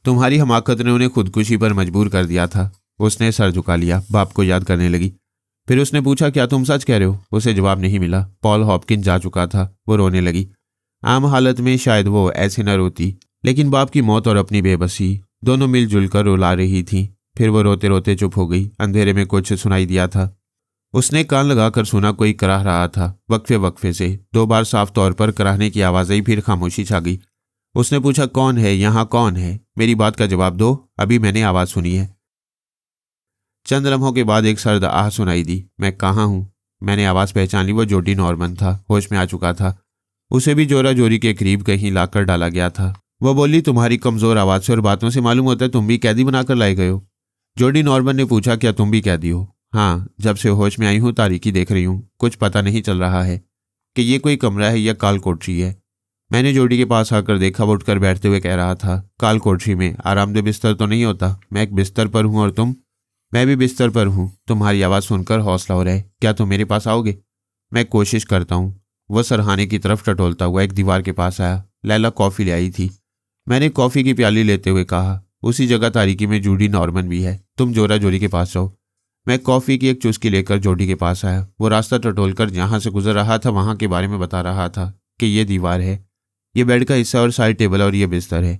तुम्हारी हमाकत ने उन्हें खुदकुशी पर मजबूर कर दिया था। उसने सर झुका लिया, बाप को याद करने लगी। फिर उसने पूछा, क्या तुम सच कह रहे हो? उसे जवाब नहीं मिला। पॉल हॉपकिन जा चुका था। वो रोने लगी। आम हालत में शायद वो ऐसे न रोती, लेकिन बाप की मौत और अपनी बेबसी दोनों मिलजुल कर रुला रही थी। फिर वो रोते रोते चुप हो गई। अंधेरे में कुछ सुनाई दिया था। उसने कान लगाकर सुना, कोई कराह रहा था, वक्फे वक्फे से। 2 बार साफ तौर पर कराहने की आवाज आई, फिर खामोशी छा गई। उसने पूछा, कौन है यहाँ, कौन है? मेरी बात का जवाब दो, अभी मैंने आवाज सुनी है। चंद लम्हों के बाद एक सर्द आह सुनाई दी। मैं कहाँ हूँ? मैंने आवाज पहचान ली। वो जोडी नॉर्मन था, होश में आ चुका था। उसे भी जोरा जोरी के करीब कहीं लाकर डाला गया था। वो बोली, तुम्हारी कमजोर आवाज से और बातों से मालूम होता है तुम भी कैदी बनाकर लाए गए हो। जोडी नॉर्मन ने पूछा, क्या तुम भी कैदी हो? हाँ, जब से होश में आई हूँ तारीकी देख रही हूँ, कुछ पता नहीं चल रहा है कि ये कोई कमरा है या काल कोठरी है। मैंने जोडी के पास आकर देखा, वो उठकर बैठते हुए कह रहा था, काल कोठरी में आरामदेह बिस्तर तो नहीं होता। मैं एक बिस्तर पर हूँ और तुम? मैं भी बिस्तर पर हूँ। तुम्हारी आवाज़ सुनकर हौसला हो रहा है, क्या तुम मेरे पास आओगे? मैं कोशिश करता हूँ। वह सरहाने की तरफ टटोलता हुआ एक दीवार के पास आया। लैला कॉफ़ी ले आई थी। मैंने कॉफ़ी की प्याली लेते हुए कहा, उसी जगह तारीकी में जूडी नॉर्मन भी है, तुम जोरा जोरी के पास जाओ। मैं कॉफ़ी की एक चुस्की लेकर जोडी के पास आया। वो रास्ता टटोलकर जहाँ से गुजर रहा था वहाँ के बारे में बता रहा था कि ये दीवार है, ये बेड का हिस्सा और साइड टेबल और ये बिस्तर है।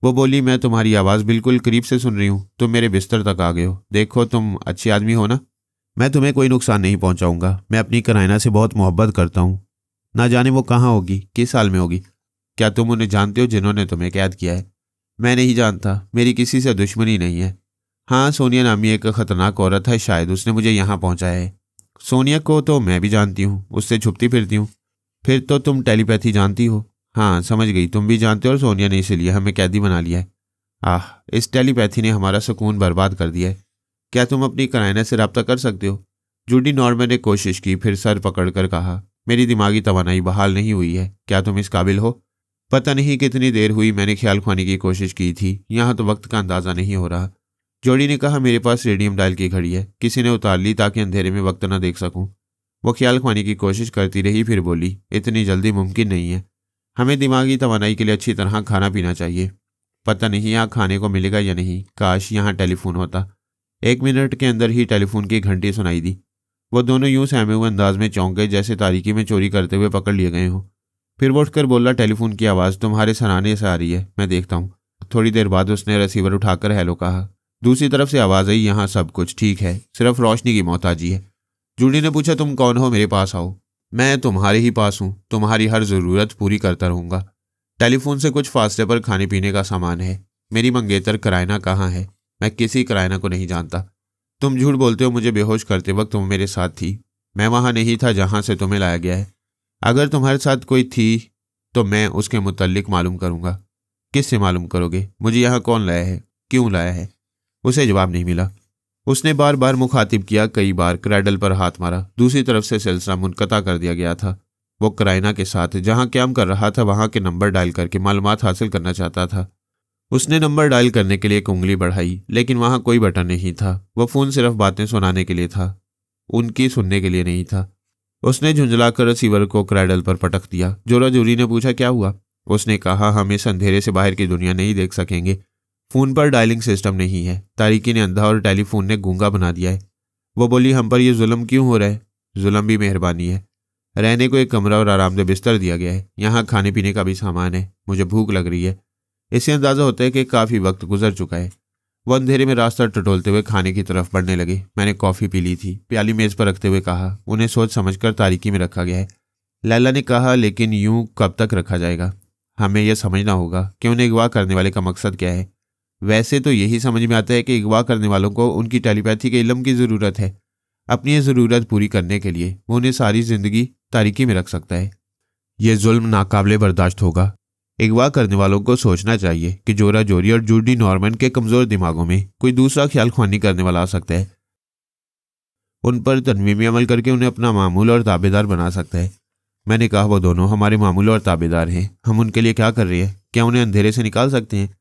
वो बोली, मैं तुम्हारी आवाज़ बिल्कुल करीब से सुन रही हूँ, तुम मेरे बिस्तर तक आ गए हो। देखो, तुम अच्छे आदमी हो ना, मैं तुम्हें कोई नुकसान नहीं पहुँचाऊँगा। मैं अपनी कराइना से बहुत मोहब्बत करता हूँ। ना जाने वो कहाँ होगी, किस हाल में होगी। क्या तुम उन्हें जानते हो जिन्होंने तुम्हें कैद किया है? मैं नहीं जानता, मेरी किसी से दुश्मनी नहीं है। हाँ, सोनिया नामी एक खतरनाक औरत है, शायद उसने मुझे यहाँ पहुँचाया है। सोनिया को तो मैं भी जानती हूँ, उससे छुपती फिरती हूँ। फिर तो तुम टेलीपैथी जानती हो? हाँ, समझ गई, तुम भी जानते हो और सोनिया ने इसीलिए हमें कैदी बना लिया है। आह, इस टेलीपैथी ने हमारा सुकून बर्बाद कर दिया है। क्या तुम अपनी कराइना से रब्ता कर सकते हो? जूडी नॉर्मन ने कोशिश की, फिर सर पकड़कर कहा, मेरी दिमागी तवानाई बहाल नहीं हुई है। क्या तुम इस काबिल हो? पता नहीं कितनी देर हुई, मैंने ख्याल खुआने की कोशिश की थी, यहाँ तो वक्त का अंदाज़ा नहीं हो रहा। जोडी ने कहा, मेरे पास रेडियम डायल की घड़ी है, किसी ने उतार ली ताकि अंधेरे में वक्त न देख सकूं। वो ख्याल खुआने की कोशिश करती रही, फिर बोली, इतनी जल्दी मुमकिन नहीं है। हमें दिमागी तवानाई के लिए अच्छी तरह खाना पीना चाहिए। पता नहीं यहाँ खाने को मिलेगा या नहीं। काश यहाँ टेलीफोन होता। 1 मिनट के अंदर ही टेलीफोन की घंटी सुनाई दी। वो दोनों यूं सहमे हुए अंदाज में चौंक गए जैसे तारीकी में चोरी करते हुए पकड़ लिए गए हों। फिर वो उठकर बोला, टेलीफोन की आवाज़ तुम्हारे सराहने से आ रही है, मैं देखता हूँ। थोड़ी देर बाद उसने रिसीवर उठाकर हेलो कहा। दूसरी तरफ से आवाज़ आई, यहाँ सब कुछ ठीक है, सिर्फ रोशनी की मोहताजी है। जूडी ने पूछा, तुम कौन हो, मेरे पास आओ। मैं तुम्हारे ही पास हूँ, तुम्हारी हर ज़रूरत पूरी करता रहूँगा। टेलीफोन से कुछ फासले पर खाने पीने का सामान है। मेरी मंगेतर कराइना कहाँ है? मैं किसी कराइना को नहीं जानता। तुम झूठ बोलते हो, मुझे बेहोश करते वक्त तुम मेरे साथ थी। मैं वहाँ नहीं था जहाँ से तुम्हें लाया गया है। अगर तुम्हारे साथ कोई थी तो मैं उसके मुतल्लिक मालूम करूँगा। किससे मालूम करोगे? मुझे यहाँ कौन लाया है, क्यों लाया है? उसे जवाब नहीं मिला। उसने बार बार मुखातिब किया, कई बार क्रैडल पर हाथ मारा। दूसरी तरफ से सिलसिला मुनक़ता कर दिया गया था। वो कराइना के साथ जहां क्याम कर रहा था वहां के नंबर डायल करके मालूमात हासिल करना चाहता था। उसने नंबर डायल करने के लिए एक उंगली बढ़ाई, लेकिन वहां कोई बटन नहीं था। वह फ़ोन सिर्फ बातें सुनाने के लिए था, उनकी सुनने के लिए नहीं था। उसने झुंझलाकर रिसीवर को क्रैडल पर पटक दिया। जोरा जोरी ने पूछा, क्या हुआ? उसने कहा, हम इस अंधेरे से बाहर की दुनिया नहीं देख सकेंगे। फ़ोन पर डायलिंग सिस्टम नहीं है। तारीकी ने अंधा और टेलीफोन ने गूंगा बना दिया है। वो बोली, हम पर यह जुल्म क्यों हो रहा है? जुल्म भी मेहरबानी है। रहने को एक कमरा और आरामदेह बिस्तर दिया गया है। यहाँ खाने पीने का भी सामान है। मुझे भूख लग रही है। इससे अंदाज़ा होता है कि काफ़ी वक्त गुजर चुका है। वह अंधेरे में रास्ता टटोलते हुए खाने की तरफ बढ़ने लगे। मैंने कॉफ़ी पी ली थी। प्याली मेज़ पर रखते हुए कहा, उन्हें सोच समझकर तारीकी में रखा गया है। लैला ने कहा, लेकिन यूं कब तक रखा जाएगा? हमें यह समझना होगा कि उन्हें अगवा करने वाले का मकसद क्या है। वैसे तो यही समझ में आता है कि अगवा करने वालों को उनकी टेलीपैथी के इल्म की ज़रूरत है। अपनी ये ज़रूरत पूरी करने के लिए वो उन्हें सारी ज़िंदगी तारीकी में रख सकता है। ये जुल्म नाकाबिले बर्दाश्त होगा। अगवा करने वालों को सोचना चाहिए कि जोरा जोरी और जूडी नॉर्मन के कमज़ोर दिमागों में कोई दूसरा ख्याल ख्वानी करने वाला आ सकता है। उन पर तनवीमी अमल करके उन्हें अपना मामूल और ताबेदार बना सकता है। मैंने कहा, वो दोनों हमारे मामूल और ताबेदार हैं। हम उनके लिए क्या कर रहे हैं? क्या उन्हें अंधेरे से निकाल सकते हैं?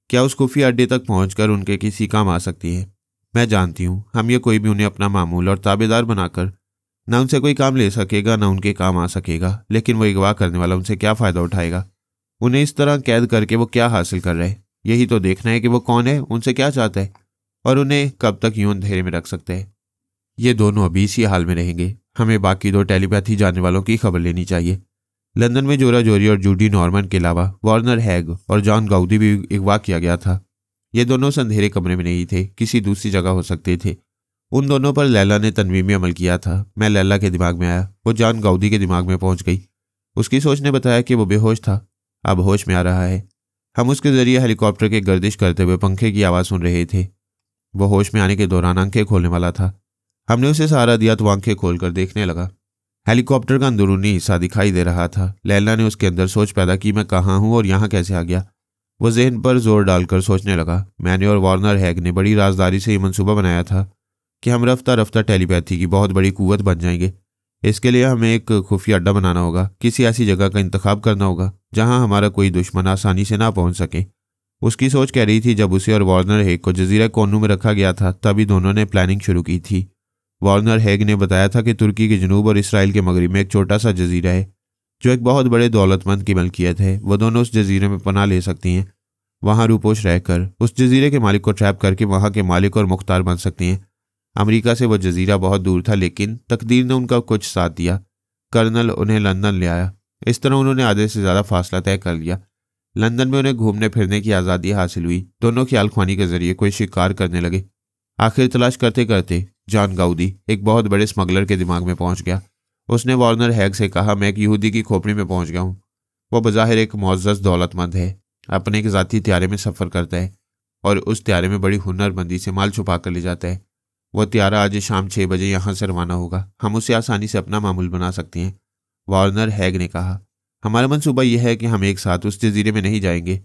क्या उस खुफिया अड्डे तक पहुंचकर उनके किसी काम आ सकती है? मैं जानती हूँ हम ये कोई भी उन्हें अपना मामूल और ताबेदार बनाकर ना उनसे कोई काम ले सकेगा, ना उनके काम आ सकेगा। लेकिन वो अगवा करने वाला उनसे क्या फ़ायदा उठाएगा? उन्हें इस तरह कैद करके वो क्या हासिल कर रहे हैं? यही तो देखना है कि वो कौन है, उनसे क्या चाहता है और उन्हें कब तक यूं अंधेरे में रख सकते हैं। ये दोनों अभी इसी हाल में रहेंगे। हमें बाकी 2 टेलीपैथी जानने वालों की खबर लेनी चाहिए। लंदन में जोरा जोरी और जूडी नॉर्मन के अलावा वार्नर हैग और जॉन गाउदी भी अगवा किया गया था। ये दोनों उस अंधेरे कमरे में नहीं थे, किसी दूसरी जगह हो सकते थे। उन दोनों पर लैला ने तनवीर में अमल किया था। मैं लैला के दिमाग में आया, वो जान गाउदी के दिमाग में पहुंच गई। उसकी सोच ने बताया कि वो बेहोश था, अब होश में आ रहा है। हम उसके जरिए हेलीकॉप्टर के गर्दिश करते हुए पंखे की आवाज़ सुन रहे थे। वो होश में आने के दौरान आंखें खोलने वाला था। हमने उसे सहारा दिया तो आंखें खोलकर देखने लगा। हेलीकॉप्टर का अंदरूनी हिस्सा दिखाई दे रहा था। लैला ने उसके अंदर सोच पैदा की, मैं कहाँ हूँ और यहाँ कैसे आ गया। वो जहन पर जोर डालकर सोचने लगा। मैंने और वार्नर हैग ने बड़ी राजदारी से ये मंसूबा बनाया था कि हम रफ्ता रफ्ता टेलीपैथी की बहुत बड़ी कुव्वत बन जाएंगे। इसके लिए हमें एक खुफिया अड्डा बनाना होगा, किसी ऐसी जगह का इंतखाब करना होगा जहां हमारा कोई दुश्मन आसानी से ना पहुंच सके। उसकी सोच कह रही थी जब उसे और वार्नर हैग को जजीरा कोनू में रखा गया था तभी दोनों ने प्लानिंग शुरू की थी। वार्नर हैग ने बताया था कि तुर्की के जनूब और इसराइल के मगरिब में एक छोटा सा जजीरा है जो एक बहुत बड़े दौलतमंद की मलकियत है। वो दोनों उस जजीरे में पनाह ले सकती हैं, वहां रूपोश रहकर उस जजीरे के मालिक को ट्रैप करके वहां के मालिक और मुख्तार बन सकती हैं। अमेरिका से वो जजीरा बहुत दूर था, लेकिन तकदीर ने उनका कुछ साथ दिया। कर्नल उन्हें लंदन ले आया। इस तरह उन्होंने आधे से ज़्यादा फासला तय कर लिया। लंदन में उन्हें घूमने फिरने की आज़ादी हासिल हुई। दोनों ख्याल ख्वानी के जरिए कोई शिकार करने लगे। आखिर तलाश करते करते जॉन गाउदी एक बहुत बड़े स्मगलर के दिमाग में पहुंच गया। उसने वार्नर हैग से कहा, मैं एक यहूदी की खोपड़ी में पहुंच गया हूँ। वो बज़ाहिर एक मुअज़्ज़ज़ दौलतमंद है, अपने एक ज़ाती त्यारे में सफ़र करता है और उस त्यारे में बड़ी हुनरमंदी से माल छुपा कर ले जाता है। वह त्यारा आज शाम 6 बजे यहाँ से रवाना होगा। हम उसे आसानी से अपना मामूल बना सकते हैं। वार्नर हैग ने कहा, हमारा मंसूबा यह है कि हम एक साथ उस जजीरे में नहीं जाएंगे।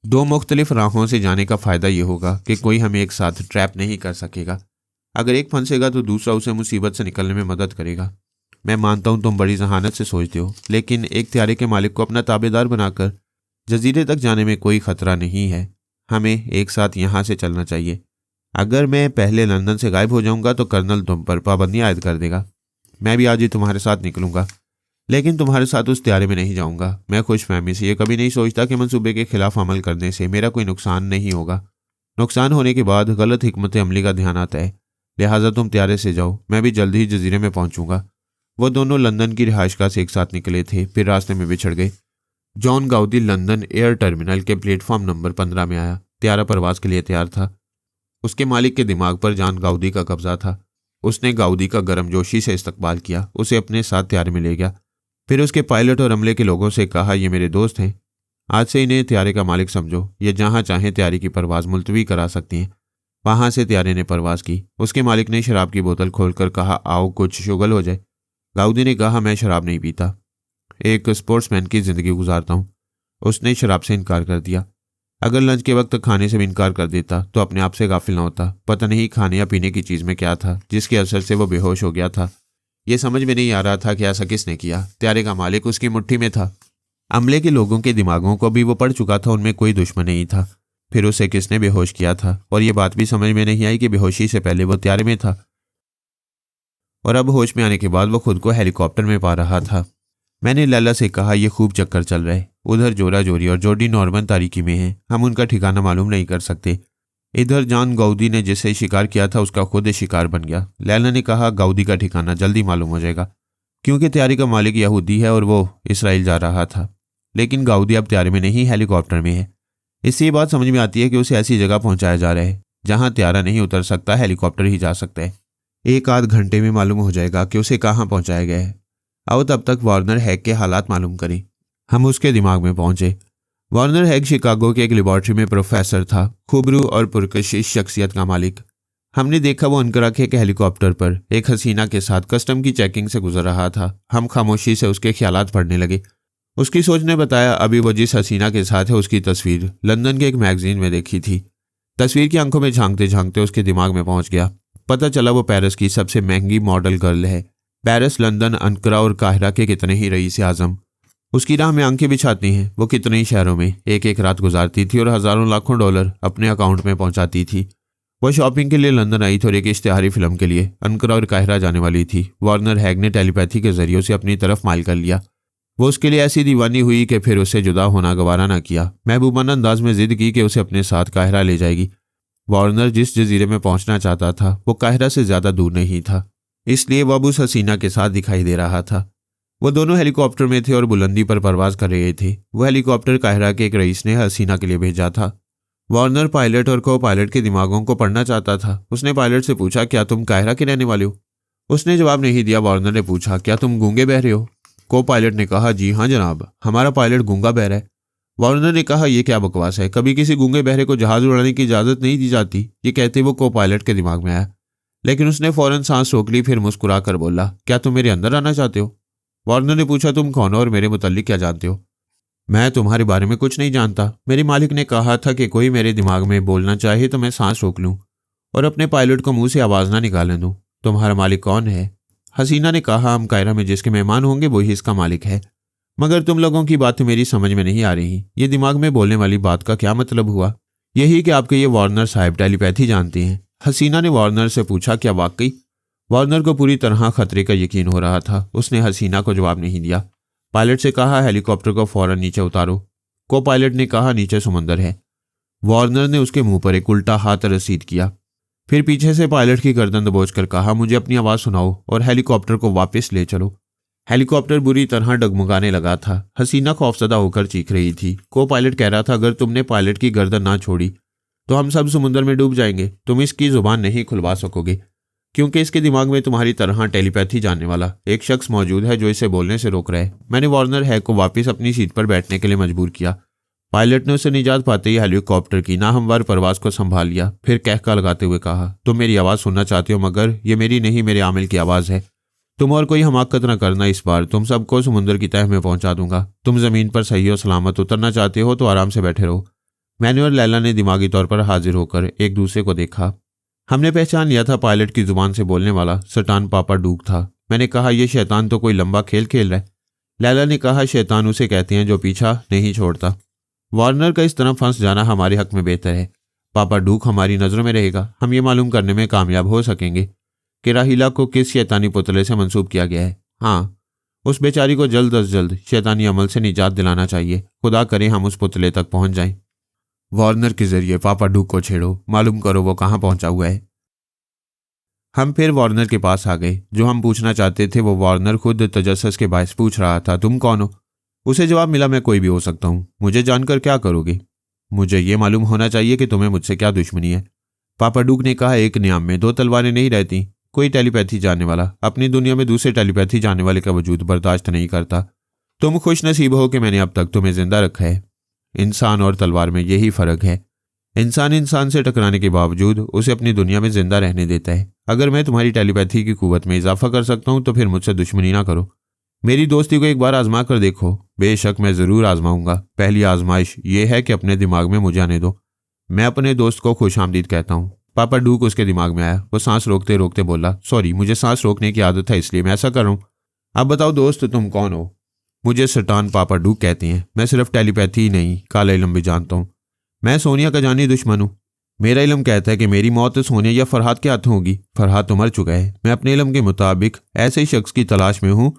2 मुख्तलिफ राहों से जाने का फ़ायदा यह होगा कि कोई हमें एक साथ ट्रैप नहीं कर सकेगा। अगर एक फंसेगा तो दूसरा उसे मुसीबत से निकलने में मदद करेगा। मैं मानता हूँ तुम बड़ी जहानत से सोचते हो, लेकिन एक त्यारे के मालिक को अपना ताबेदार बनाकर जजीरे तक जाने में कोई खतरा नहीं है। हमें एक साथ यहाँ से चलना चाहिए। अगर मैं पहले लंदन से गायब हो जाऊंगा तो कर्नल तुम पर पाबंदी आयद कर देगा। मैं भी आज ही तुम्हारे साथ निकलूंगा, लेकिन तुम्हारे साथ उस त्यारे में नहीं जाऊंगा। मैं खुशफहमी से ये कभी नहीं सोचता कि मंसूबे के खिलाफ अमल करने से मेरा कोई नुकसान नहीं होगा। नुकसान होने के बाद गलत हिकमत अमली का ध्यान आता है। लिहाजा तुम त्यारे से जाओ, मैं भी जल्द ही जजीरे में पहुंचूंगा। वो दोनों लंदन की रिहाइशगाह से एक साथ निकले थे, फिर रास्ते में बिछड़ गए। John Gavdevi London air terminal के प्लेटफॉर्म नंबर 15 में आया। त्यारा परवाज के लिए तैयार था। उसके मालिक के दिमाग पर जॉन गाउदी का कब्जा था। उसने गाउदी का गर्मजोशी से इस्तकबाल किया, उसे अपने साथ त्यारे में ले गया। फिर उसके पायलट और अमले के लोगों से कहा, ये मेरे दोस्त हैं, आज से इन्हें त्यारे का मालिक समझो। ये जहां चाहें त्यारे की परवाज मुलतवी करा सकती हैं। वहां से त्यारे ने परवाज की। उसके मालिक ने शराब की बोतल खोलकर कहा, आओ कुछ शुगल हो जाए। गाउदी ने कहा, मैं शराब नहीं पीता, एक स्पोर्ट्समैन की जिंदगी गुजारता हूँ। उसने शराब से इनकार कर दिया। अगर लंच के वक्त खाने से भी इनकार कर देता तो अपने आप से गाफिल न होता। पता नहीं खाने या पीने की चीज़ में क्या था जिसके असर से वो बेहोश हो गया था। ये समझ में नहीं आ रहा था कि ऐसा किसने किया। त्यारे का मालिक उसकी मुट्ठी में था। अमले के लोगों के दिमागों को भी वो पढ़ चुका था, उनमें कोई दुश्मन नहीं था। फिर उसे किसने बेहोश किया था, और ये बात भी समझ में नहीं आई कि बेहोशी से पहले वो त्यारे में था और अब होश में आने के बाद वो खुद को हेलीकॉप्टर में पा रहा था। मैंने लैला से कहा, यह खूब चक्कर चल रहे, उधर जोरा जोरी और जोडी नॉर्मन तारीकी में हैं, हम उनका ठिकाना मालूम नहीं कर सकते। इधर जॉन गाउदी ने जिसे शिकार किया था उसका खुद शिकार बन गया। लैला ने कहा, गाउदी का ठिकाना जल्दी मालूम हो जाएगा, क्योंकि त्यारे का मालिक यहूदी है और वो इसराइल जा रहा था। लेकिन गाउदी अब त्यारे में नहीं, हेलीकॉप्टर में है। इससे ये बात समझ में आती है कि उसे ऐसी जगह पहुंचाया जा रहा है जहां त्यारा नहीं उतर सकता, हेलीकॉप्टर ही जा सकता है। 1 आध घंटे में मालूम हो जाएगा कि उसे कहाँ पहुंचाया गया है। आओ तब तक वार्नर हैग के हालात मालूम करें। हम उसके दिमाग में पहुंचे। वार्नर हैग शिकागो के एक लेबॉर्ट्री में प्रोफेसर था, खुबरू और पुरकशिश शख्सियत का मालिक। हमने देखा वो अनकरा के एक हेलीकॉप्टर पर एक हसीना के साथ कस्टम की चेकिंग से गुजर रहा था। हम खामोशी से उसके ख्यालात पढ़ने लगे। उसकी सोच ने बताया, अभी वो जिस हसीना के साथ है उसकी तस्वीर लंदन के एक मैगजीन में देखी थी। तस्वीर की आंखों में झांकते झांकते उसके दिमाग में पहुंच गया। पता चला वो पेरिस की सबसे महंगी मॉडल गर्ल है। पेरिस, लंदन, अनकरा और काहिरा के कितने ही रईस आज़म उसकी राह में आंखें बिछाती हैं। वो कितने ही शहरों में एक एक रात गुजारती थी और हज़ारों लाखों डॉलर अपने अकाउंट में पहुंचाती थी। वो शॉपिंग के लिए लंदन आई थी और एक इश्तिहारी फिल्म के लिए अनकरा और काहिरा जाने वाली थी। वार्नर हैग ने टेलीपैथी के जरिए उसे अपनी तरफ माइल कर लिया। वो उसके लिए ऐसी दीवानी हुई कि फिर उसे जुदा होना गवारा ना किया। महबूबाना अंदाज में जिद की कि उसे अपने साथ काहिरा ले जाएगी। वार्नर जिस जजीरे में पहुंचना चाहता था वो काहिरा से ज़्यादा दूर नहीं था, इसलिए वह उस हसीना के साथ दिखाई दे रहा था। वो दोनों हेलीकॉप्टर में थे और बुलंदी पर परवाज कर रहे थे। वह हेलीकॉप्टर काहिरा के एक रईस ने हसीना के लिए भेजा था। वार्नर पायलट और को पायलट के दिमागों को पढ़ना चाहता था। उसने पायलट से पूछा, क्या तुम कायरा के रहने वाले हो? उसने जवाब नहीं दिया। वार्नर ने पूछा, क्या तुम गूंगे बहरे हो? को पायलट ने कहा, जी हाँ जनाब, हमारा पायलट गूंगा बहरा है। वार्नर ने कहा, यह क्या बकवास है, कभी किसी गूंगे बहरे को जहाज उड़ाने की इजाजत नहीं दी जाती। ये कहते वो को पायलट के दिमाग में आया, लेकिन उसने फौरन सांस रोक ली। फिर मुस्कुरा कर बोला, क्या तुम मेरे अंदर आना चाहते हो? वार्नर ने पूछा, तुम कौन हो और मेरे मुताल्लिक क्या जानते हो? मैं तुम्हारे बारे में कुछ नहीं जानता। मेरे मालिक ने कहा था कि कोई मेरे दिमाग में बोलना चाहे तो मैं सांस रोक लूं और अपने पायलट को मुंह से आवाज ना निकालने दूं। तुम्हारा मालिक कौन है? हसीना ने कहा, हम कायरा में जिसके मेहमान होंगे वही इसका मालिक है। मगर तुम लोगों की बात मेरी समझ में नहीं आ रही। ये दिमाग में बोलने वाली बात का क्या मतलब हुआ? यही कि आपके ये वार्नर साहब टेलीपैथी जानते हैं। हसीना ने वार्नर से पूछा, क्या वाकई? वार्नर को पूरी तरह खतरे का यकीन हो रहा था। उसने हसीना को जवाब नहीं दिया। पायलट से कहा, हेलीकॉप्टर को फौरन नीचे उतारो। को पायलट ने कहा, नीचे समुंदर है। वार्नर ने उसके मुंह पर एक उल्टा हाथ रसीद किया। फिर पीछे से पायलट की गर्दन दबोचकर कहा, मुझे अपनी आवाज सुनाओ और हेलीकॉप्टर को वापस ले चलो। हेलीकॉप्टर बुरी तरह डगमगाने लगा था। हसीना खौफजदा होकर चीख रही थी। को पायलट कह रहा था, अगर तुमने पायलट की गर्दन ना छोड़ी तो हम सब समुद्र में डूब जाएंगे। तुम इसकी जुबान नहीं खुलवा सकोगे, क्योंकि इसके दिमाग में तुम्हारी तरह टेलीपैथी जानने वाला एक शख्स मौजूद है जो इसे बोलने से रोक रहा है। मैंने वार्नर है को वापस अपनी सीट पर बैठने के लिए मजबूर किया। पायलट ने उसे निजात पाते ही हेलीकॉप्टर की नाहमवार परवाज को संभाल लिया। फिर कहका लगाते हुए कहा, तुम मेरी आवाज़ सुनना चाहते हो, मगर ये मेरी नहीं, मेरे आमिल की आवाज़ है। तुम और कोई हमाकत न करना, इस बार तुम सबको समुद्र की तह में पहुंचा दूंगा। तुम ज़मीन पर सही और सलामत उतरना चाहते हो तो आराम से बैठे रहो। मैंने और लैला ने दिमागी तौर पर हाजिर होकर एक दूसरे को देखा। हमने पहचान लिया था पायलट की जुबान से बोलने वाला सटान पापा डूक था। मैंने कहा, यह शैतान तो कोई लंबा खेल खेल रहा है। लैला ने कहा, शैतान उसे कहते हैं जो पीछा नहीं छोड़ता। वार्नर का इस तरह फंस जाना हमारे हक में बेहतर है। पापा डूक हमारी नज़रों में रहेगा। हम ये मालूम करने में कामयाब हो सकेंगे कि राहिला को किस शैतानी पुतले से मंसूब किया गया है। हाँ, उस बेचारी को जल्द अज जल्द शैतानी अमल से निजात दिलाना चाहिए। खुदा करे हम उस पुतले तक पहुंच जाएं। वार्नर के जरिए पापा डूक को छेड़ो, मालूम करो वो कहाँ पहुंचा हुआ है। हम फिर वार्नर के पास आ गए। जो हम पूछना चाहते थे वो वार्नर खुद तजस्सुस के बायस पूछ रहा था, तुम कौन हो? उसे जवाब मिला, मैं कोई भी हो सकता हूँ। मुझे जानकर क्या करोगे? मुझे ये मालूम होना चाहिए कि तुम्हें मुझसे क्या दुश्मनी है। पापा डूक ने कहा, एक नियाम में दो तलवारें नहीं रहती। कोई टेलीपैथी जानने वाला अपनी दुनिया में दूसरे टेलीपैथी जानने वाले का वजूद बर्दाश्त नहीं करता। तुम खुश नसीब हो कि मैंने अब तक तुम्हें जिंदा रखा है। इंसान और तलवार में यही फर्क है। इंसान इंसान से टकराने के बावजूद उसे अपनी दुनिया में जिंदा रहने देता है। अगर मैं तुम्हारी टेलीपैथी की कुव्वत में इजाफा कर सकता हूं तो फिर मुझसे दुश्मनी ना करो। मेरी दोस्ती को एक बार आजमा कर देखो। बेशक मैं ज़रूर आजमाऊंगा। पहली आजमाइश ये है कि अपने दिमाग में मुझे आने दो। मैं अपने दोस्त को खुश आमदीद कहता हूँ। पापा डूक उसके दिमाग में आया। वो सांस रोकते रोकते बोला, सॉरी, मुझे सांस रोकने की आदत है इसलिए मैं ऐसा कर रहा हूँ। अब बताओ दोस्त, तुम कौन हो? मुझे सटान पापा डूक कहते हैं। मैं सिर्फ टेलीपैथी ही नहीं, काला इल्म भी जानता हूँ। मैं सोनिया का जानी दुश्मन हूँ। मेरा इल्म कहता है कि मेरी मौत सोनिया या फरहाद के हाथों होगी। फरहाद तो मर चुका है। मैं अपने इल्म के मुताबिक ऐसे ही शख्स की तलाश में हूँ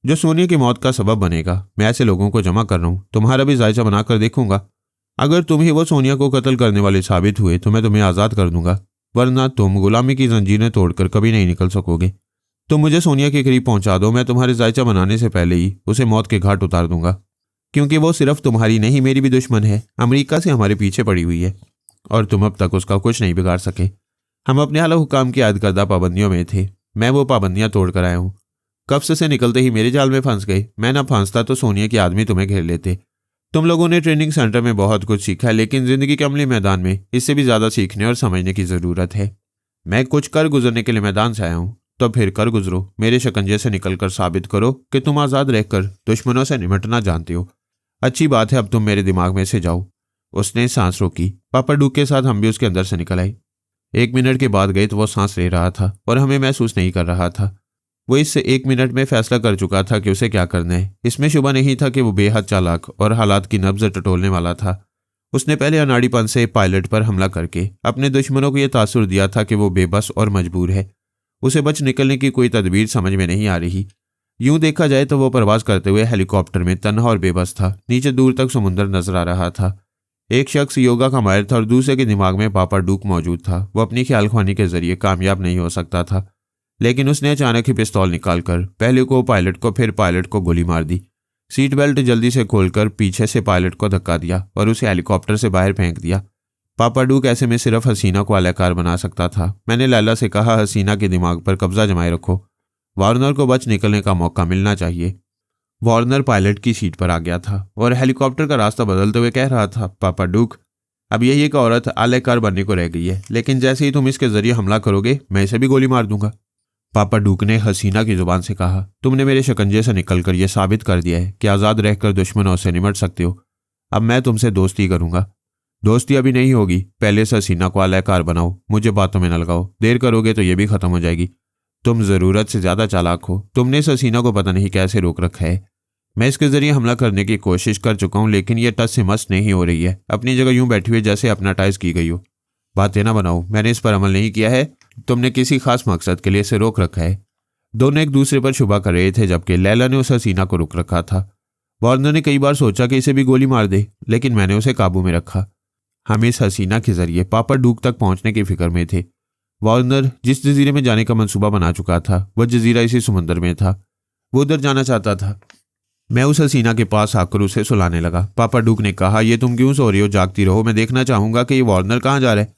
जो सोनिया की मौत का सबब बनेगा। मैं ऐसे लोगों को जमा कर रहा हूँ। तुम्हारा भी जायजा बनाकर देखूंगा। अगर तुम ही वो सोनिया को कत्ल करने वाले साबित हुए तो मैं तुम्हें आज़ाद कर दूंगा, वरना तुम गुलामी की जंजीरें तोड़कर कभी नहीं निकल सकोगे। तुम मुझे सोनिया के करीब पहुंचा दो, मैं तुम्हारे जायचा बनाने से पहले ही उसे मौत के घाट उतार दूंगा, क्योंकि वो सिर्फ तुम्हारी नहीं मेरी भी दुश्मन है। अमेरिका से हमारे पीछे पड़ी हुई है और तुम अब तक उसका कुछ नहीं बिगाड़ सके। हम अपने आला हुकाम की आयद करदा पाबंदियों में थे। मैं वो पाबंदियां तोड़ कर आया हूँ। कब्ज़ से निकलते ही मेरे जाल में फंस गए। मैं ना फंसता तो सोनिया के आदमी तुम्हें घेर लेते। तुम लोगों ने ट्रेनिंग सेंटर में बहुत कुछ सीखा है, लेकिन जिंदगी के अमली मैदान में इससे भी ज़्यादा सीखने और समझने की ज़रूरत है। मैं कुछ कर गुजरने के लिए मैदान से आया हूँ, तो फिर कर गुजरो। मेरे शिकंजे से निकलकर साबित करो कि तुम आज़ाद रहकर दुश्मनों से निपटना जानते हो। अच्छी बात है, अब तुम मेरे दिमाग में से जाओ। उसने सांस रोकी। पापा डूक के साथ हम भी उसके अंदर से निकल आए। 1 मिनट के बाद गए तो वो सांस ले रहा था और हमें महसूस नहीं कर रहा था। वो इससे 1 मिनट में फैसला कर चुका था कि उसे क्या करना है। इसमें शुबा नहीं था कि वो बेहद चालाक और हालात की नब्ज़ टटोलने वाला था। उसने पहले अनाड़ीपन से पायलट पर हमला करके अपने दुश्मनों को यह तासुर दिया था कि वो बेबस और मजबूर है। उसे बच निकलने की कोई तदबीर समझ में नहीं आ रही। यूं देखा जाए तो वो परवाज करते हुए हेलीकॉप्टर में तन्हा और बेबस था। नीचे दूर तक समुंदर नजर आ रहा था। एक शख्स योगा का माहिर था और दूसरे के दिमाग में पापा डूक मौजूद था। वो अपनी ख्यालख्वानी के जरिए कामयाब नहीं हो सकता था, लेकिन उसने अचानक ही पिस्तौल निकालकर पहले को पायलट को फिर पायलट को गोली मार दी। सीट बेल्ट जल्दी से खोलकर पीछे से पायलट को धक्का दिया और उसे हेलीकॉप्टर से बाहर फेंक दिया। पापा डूक ऐसे में सिर्फ हसीना को आलाकार बना सकता था। मैंने लैला से कहा, हसीना के दिमाग पर कब्जा जमाए रखो, वार्नर को बच निकलने का मौका मिलना चाहिए। वार्नर पायलट की सीट पर आ गया था और हेलीकॉप्टर का रास्ता बदलते हुए कह रहा था, पापा डूक, अब यही एक औरत आलाकार बनने को रह गई है, लेकिन जैसे ही तुम इसके जरिए हमला करोगे मैं इसे भी गोली मार दूंगा। पापा डूक ने हसीना की जुबान से कहा, तुमने मेरे शिकंजे से निकलकर यह साबित कर दिया है कि आज़ाद रहकर दुश्मनों से निमट सकते हो। अब मैं तुमसे दोस्ती करूंगा। दोस्ती अभी नहीं होगी, पहले से हसीना को आलाकार बनाओ, मुझे बातों में न लगाओ। देर करोगे तो यह भी खत्म हो जाएगी। तुम जरूरत से ज्यादा चालाक हो। तुमने इस हसीना को पता नहीं कैसे रोक रखा है। मैं इसके जरिए हमला करने की कोशिश कर चुका हूं, लेकिन यह टस से मस नहीं हो रही है। अपनी जगह यूं बैठी हुई जैसे अपनाटाइज की गई हो। बातें ना बनाओ, मैंने इस पर अमल नहीं किया है। तुमने किसी खास मकसद के लिए इसे रोक रखा है। दोनों एक दूसरे पर शुबा कर रहे थे, जबकि लैला ने उस हसीना को रोक रखा था। वार्नर ने कई बार सोचा कि इसे भी गोली मार दे, लेकिन मैंने उसे काबू में रखा। हम इस हसीना के जरिए पापा डूक तक पहुंचने की फिक्र में थे। वार्नर जिस जजीरे में जाने का मंसूबा बना चुका था, वह जजीरा इसी समुद्र में था। वो उधर जाना चाहता था। मैं उस हसीना के पास आकर उसे सुलाने लगा। पापा डूक ने कहा, ये तुम क्यों सो रही हो? जागती रहो, मैं देखना चाहूंगा कि ये वार्नर कहाँ जा रहा है।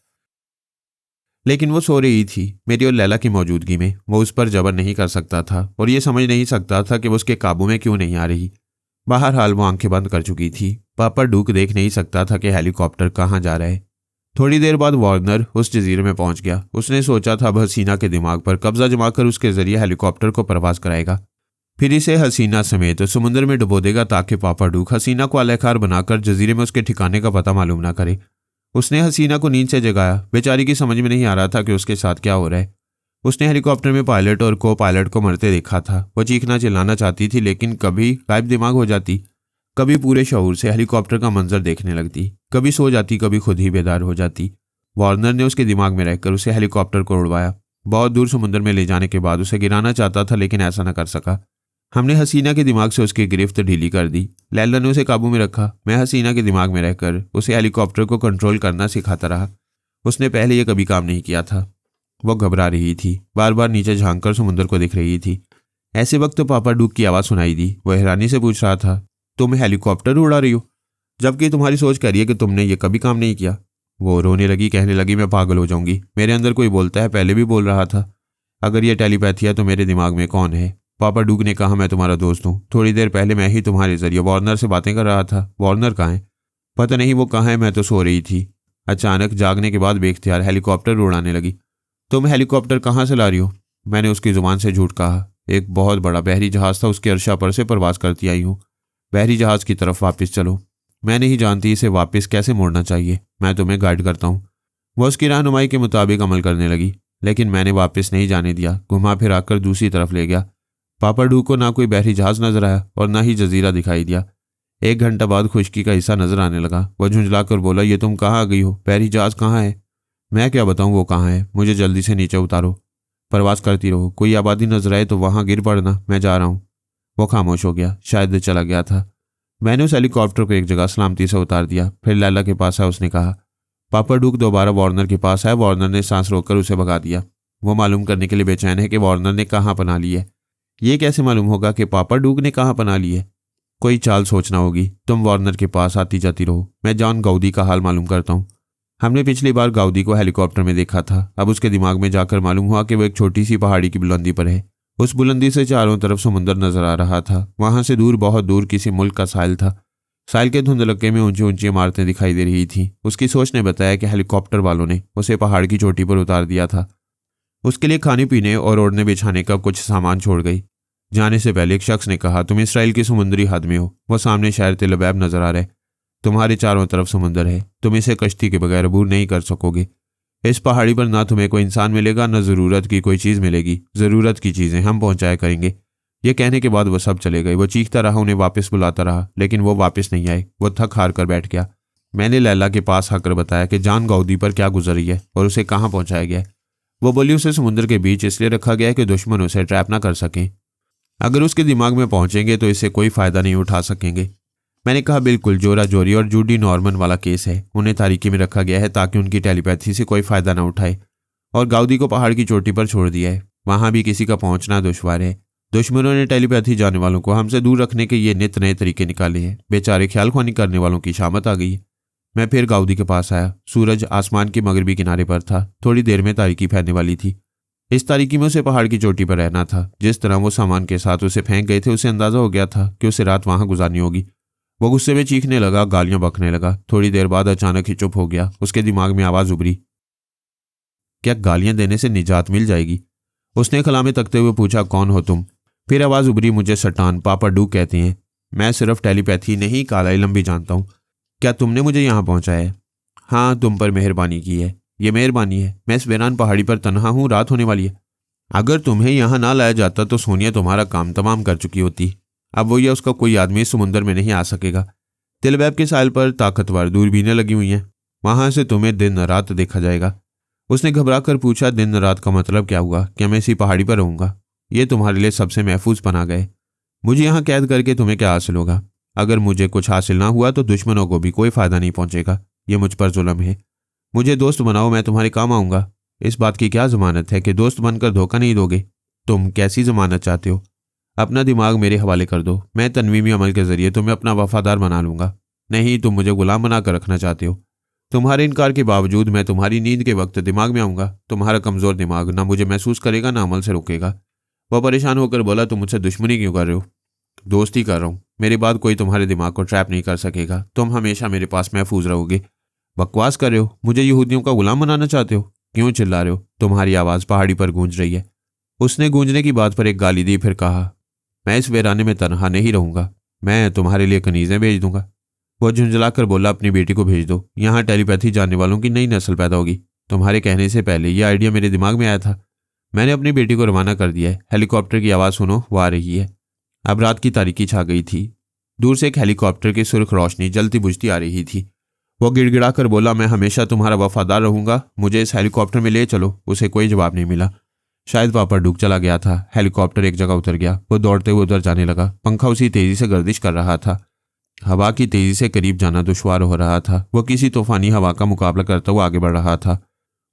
लेकिन वो सो रही थी। मेरी और लैला की मौजूदगी में वो उस पर जबर नहीं कर सकता था और ये समझ नहीं सकता था कि वो उसके काबू में क्यों नहीं आ रही। बहरहाल वो आंखें बंद कर चुकी थी। पापा डूक देख नहीं सकता था कि हेलीकॉप्टर कहाँ जा रहा है। थोड़ी देर बाद वार्नर उस जजीरे में पहुंच गया। उसने सोचा था अब हसीना के दिमाग पर कब्जा जमाकर उसके जरिए हेलीकॉप्टर को परवाज कराएगा, फिर इसे हसीना समेत समुद्र में डुबो देगा, ताकि पापा डूक हसीना को आलाकार बनाकर जजीरे में उसके ठिकाने का पता मालूम ना करे। उसने हसीना को नींद से जगाया। बेचारी की समझ में नहीं आ रहा था कि उसके साथ क्या हो रहा है। उसने हेलीकॉप्टर में पायलट और को पायलट को मरते देखा था। वह चीखना चिल्लाना चाहती थी, लेकिन कभी गायब दिमाग हो जाती, कभी पूरे शऊर से हेलीकॉप्टर का मंजर देखने लगती, कभी सो जाती, कभी खुद ही बेदार हो जाती। वार्नर ने उसके दिमाग में रहकर उसे हेलीकॉप्टर को उड़वाया। बहुत दूर समुद्र में ले जाने के बाद उसे गिराना चाहता था, लेकिन ऐसा न कर सका। हमने हसीना के दिमाग से उसकी गिरफ्त ढीली कर दी। लैला ने उसे काबू में रखा। मैं हसीना के दिमाग में रहकर उसे हेलीकॉप्टर को कंट्रोल करना सिखाता रहा। उसने पहले यह कभी काम नहीं किया था। वो घबरा रही थी, बार बार नीचे झांककर समुद्र को दिख रही थी। ऐसे वक्त पापा डूक की आवाज़ सुनाई दी। वह हैरानी से पूछ रहा था, तुम हेलीकॉप्टर उड़ा रही हो, जबकि तुम्हारी सोच कह रही है कि तुमने ये कभी काम नहीं किया। वो रोने लगी, कहने लगी, मैं पागल हो जाऊंगी। मेरे अंदर कोई बोलता है, पहले भी बोल रहा था। अगर ये टेलीपैथी है तो मेरे दिमाग में कौन है? पापा डूक ने कहा, मैं तुम्हारा दोस्त हूँ। थोड़ी देर पहले मैं ही तुम्हारे जरिए वार्नर से बातें कर रहा था। वार्नर कहाँ है? पता नहीं वो कहाँ है, मैं तो सो रही थी। अचानक जागने के बाद बेख्तियार हेलीकॉप्टर उड़ाने लगी। तुम हेलीकॉप्टर कहाँ से ला रही हो? मैंने उसकी जुबान से झूठ कहा। एक बहुत बड़ा बहरी जहाज था, उसके अर्शा पर से परवाज करती आई हूँ। बहरी जहाज की तरफ वापस चलो। मैं नहीं जानती इसे वापस कैसे मोड़ना चाहिए, मैं तुम्हें गाइड करता हूँ। वह उसकी रहनुमाई के मुताबिक अमल करने लगी, लेकिन मैंने वापस नहीं जाने दिया। घुमा फिर आकर दूसरी तरफ ले गया। पापा डूक को ना कोई बहरी जहाज नजर आया और ना ही जजीरा दिखाई दिया। 1 घंटा बाद खुश्की का हिस्सा नजर आने लगा। वह झुंझलाकर बोला, ये तुम कहाँ आ गई हो? बहरी जहाज कहाँ है? मैं क्या बताऊँ वो कहाँ है, मुझे जल्दी से नीचे उतारो। परवाज करती रहो, कोई आबादी नजर आए तो वहां गिर पड़ना, मैं जा रहा हूँ। वो खामोश हो गया, शायद चला गया था। मैंने उस हेलीकॉप्टर को एक जगह सलामती से उतार दिया। फिर लैला के पास आया। उसने कहा। पापा डूक दोबारा वार्नर के पास आया। वार्नर ने सांस रोककर उसे भगा दिया। वो मालूम करने के लिए बेचैन है कि वार्नर ने कहाँ पनाह ली है। ये कैसे मालूम होगा कि पापा डूक ने कहाँ पनाह ली है? कोई चाल सोचना होगी। तुम वार्नर के पास आती जाती रहो, मैं जॉन गाउदी का हाल मालूम करता हूँ। हमने पिछली बार गाउदी को हेलीकॉप्टर में देखा था। अब उसके दिमाग में जाकर मालूम हुआ कि वो एक छोटी सी पहाड़ी की बुलंदी पर है। उस बुलंदी से चारों तरफ समुद्र नजर आ रहा था। वहां से दूर, बहुत दूर किसी मुल्क का साहिल था। साहिल के धुंधलक्के में ऊंची ऊंची इमारतें दिखाई दे रही थी। उसकी सोच ने बताया कि हेलीकॉप्टर वालों ने उसे पहाड़ की चोटी पर उतार दिया था। उसके लिए खाने पीने और ओढ़ने बिछाने का कुछ सामान छोड़ गई। जाने से पहले एक शख्स ने कहा, तुम इसराइल की समुद्री हद में हो। वह सामने शहर तेल अबीब नजर आ रहा है। तुम्हारे चारों तरफ समुद्र है। तुम इसे कश्ती के बगैर अबूर नहीं कर सकोगे। इस पहाड़ी पर ना तुम्हें कोई इंसान मिलेगा, न जरूरत की कोई चीज मिलेगी। जरूरत की चीजें हम पहुंचाया करेंगे। ये कहने के बाद वो सब चले गए। वो चीखता रहा, उन्हें वापस बुलाता रहा, लेकिन वो वापस नहीं आए। वो थक हार कर बैठ गया। मैंने लैला के पास आकर बताया कि जान गाउदी पर क्या गुजरी है और उसे कहाँ पहुंचाया गया है। वो बोली, उसे समुद्र के बीच इसलिए रखा गया है कि दुश्मन उसे ट्रैप ना कर सकें। अगर उसके दिमाग में पहुंचेंगे तो इससे कोई फायदा नहीं उठा सकेंगे। मैंने कहा, बिल्कुल जोरा जोरी और जूडी नॉर्मन वाला केस है। उन्हें तारीकी में रखा गया है ताकि उनकी टेलीपैथी से कोई फायदा ना उठाए, और गाउदी को पहाड़ की चोटी पर छोड़ दिया है। वहां भी किसी का पहुंचना दुश्वार है। दुश्मनों ने टेलीपैथी जाने वालों को हमसे दूर रखने के ये नित नए तरीके निकाले हैं। बेचारे ख्याल ख्वानी करने वालों की शामत आ गई है। मैं फिर गाउदी के पास आया। सूरज आसमान के मगरबी किनारे पर था। थोड़ी देर में तारीकी फैलने वाली थी। इस तारीकी में उसे पहाड़ की चोटी पर रहना था। जिस तरह वो सामान के साथ उसे फेंक गए थे, उसे अंदाजा हो गया था कि उसे रात वहां गुजारनी होगी। वो गुस्से में चीखने लगा, गालियां बकने लगा। थोड़ी देर बाद अचानक ही चुप हो गया। उसके दिमाग में आवाज उभरी, क्या गालियां देने से निजात मिल जाएगी? उसने खला में तकते हुए पूछा, कौन हो तुम? फिर आवाज उभरी, मुझे सटान पापा डू कहते हैं। मैं सिर्फ टेलीपैथी नहीं, काला इल्म भी जानता हूँ। क्या तुमने मुझे यहाँ पहुंचाया है? हाँ, तुम पर मेहरबानी की है। ये मेहरबानी है। मैं इस वीरान पहाड़ी पर तन्हा हूँ, रात होने वाली है। अगर तुम्हें यहाँ ना लाया जाता तो सोनिया तुम्हारा काम तमाम कर चुकी होती। अब वो या उसका कोई आदमी इस समुंदर में नहीं आ सकेगा। तिलबैब के साहिल पर ताकतवर दूरबीनें लगी हुई हैं। वहां से तुम्हें दिन रात देखा जाएगा। उसने घबरा कर पूछा, दिन रात का मतलब क्या हुआ? क्या मैं इसी पहाड़ी पर रहूंगा? ये तुम्हारे लिए सबसे महफूज पना गए। मुझे यहाँ कैद करके तुम्हें क्या हासिल होगा? अगर मुझे कुछ हासिल ना हुआ तो दुश्मनों को भी कोई फायदा नहीं पहुंचेगा। ये मुझ पर जुल्म है। मुझे दोस्त बनाओ, मैं तुम्हारे काम आऊंगा। इस बात की क्या जमानत है कि दोस्त बनकर धोखा नहीं दोगे? तुम कैसी जमानत चाहते हो? अपना दिमाग मेरे हवाले कर दो। मैं तनवीमी अमल के जरिए तुम्हें अपना वफादार बना लूंगा। नहीं, तुम मुझे गुलाम बनाकर रखना चाहते हो। तुम्हारे इनकार के बावजूद मैं तुम्हारी नींद के वक्त दिमाग में आऊंगा। तुम्हारा कमजोर दिमाग ना मुझे महसूस करेगा, ना अमल से रोकेगा। वह परेशान होकर बोला, तुम मुझसे दुश्मनी क्यों कर रहे हो? दोस्ती कर रहा हूं। मेरे बाद कोई तुम्हारे दिमाग को ट्रैप नहीं कर सकेगा। तुम हमेशा मेरे पास महफूज रहोगे। बकवास कर रहे हो। मुझे यहूदियों का गुलाम बनाना चाहते हो? क्यों चिल्ला रहे हो? तुम्हारी आवाज पहाड़ी पर गूंज रही है। उसने गूंजने की बात पर एक गाली दी, फिर कहा, मैं इस वीराने में तनहा नहीं रहूंगा। मैं तुम्हारे लिए कनीजें भेज दूंगा। वो झुंझलाकर बोला, अपनी बेटी को भेज दो। यहाँ टेलीपैथी जानने वालों की नई नस्ल पैदा होगी। तुम्हारे कहने से पहले यह आइडिया मेरे दिमाग में आया था। मैंने अपनी बेटी को रवाना कर दिया है। हेलीकॉप्टर की आवाज़ सुनो, वो आ रही है। अब रात की तारीकी छा गई थी। दूर से एक हेलीकॉप्टर की सुर्ख रोशनी जलती बुझती आ रही थी। वो गिड़गिड़ा कर बोला, मैं हमेशा तुम्हारा वफादार रहूंगा। मुझे इस हेलीकॉप्टर में ले चलो। उसे कोई जवाब नहीं मिला। शायद पापा डूब चला गया था। हेलीकॉप्टर एक जगह उतर गया। वो दौड़ते हुए उधर जाने लगा। पंखा उसी तेजी से गर्दिश कर रहा था। हवा की तेजी से करीब जाना दुश्वार हो रहा था। वो किसी तूफानी हवा का मुकाबला करता हुआ आगे बढ़ रहा था।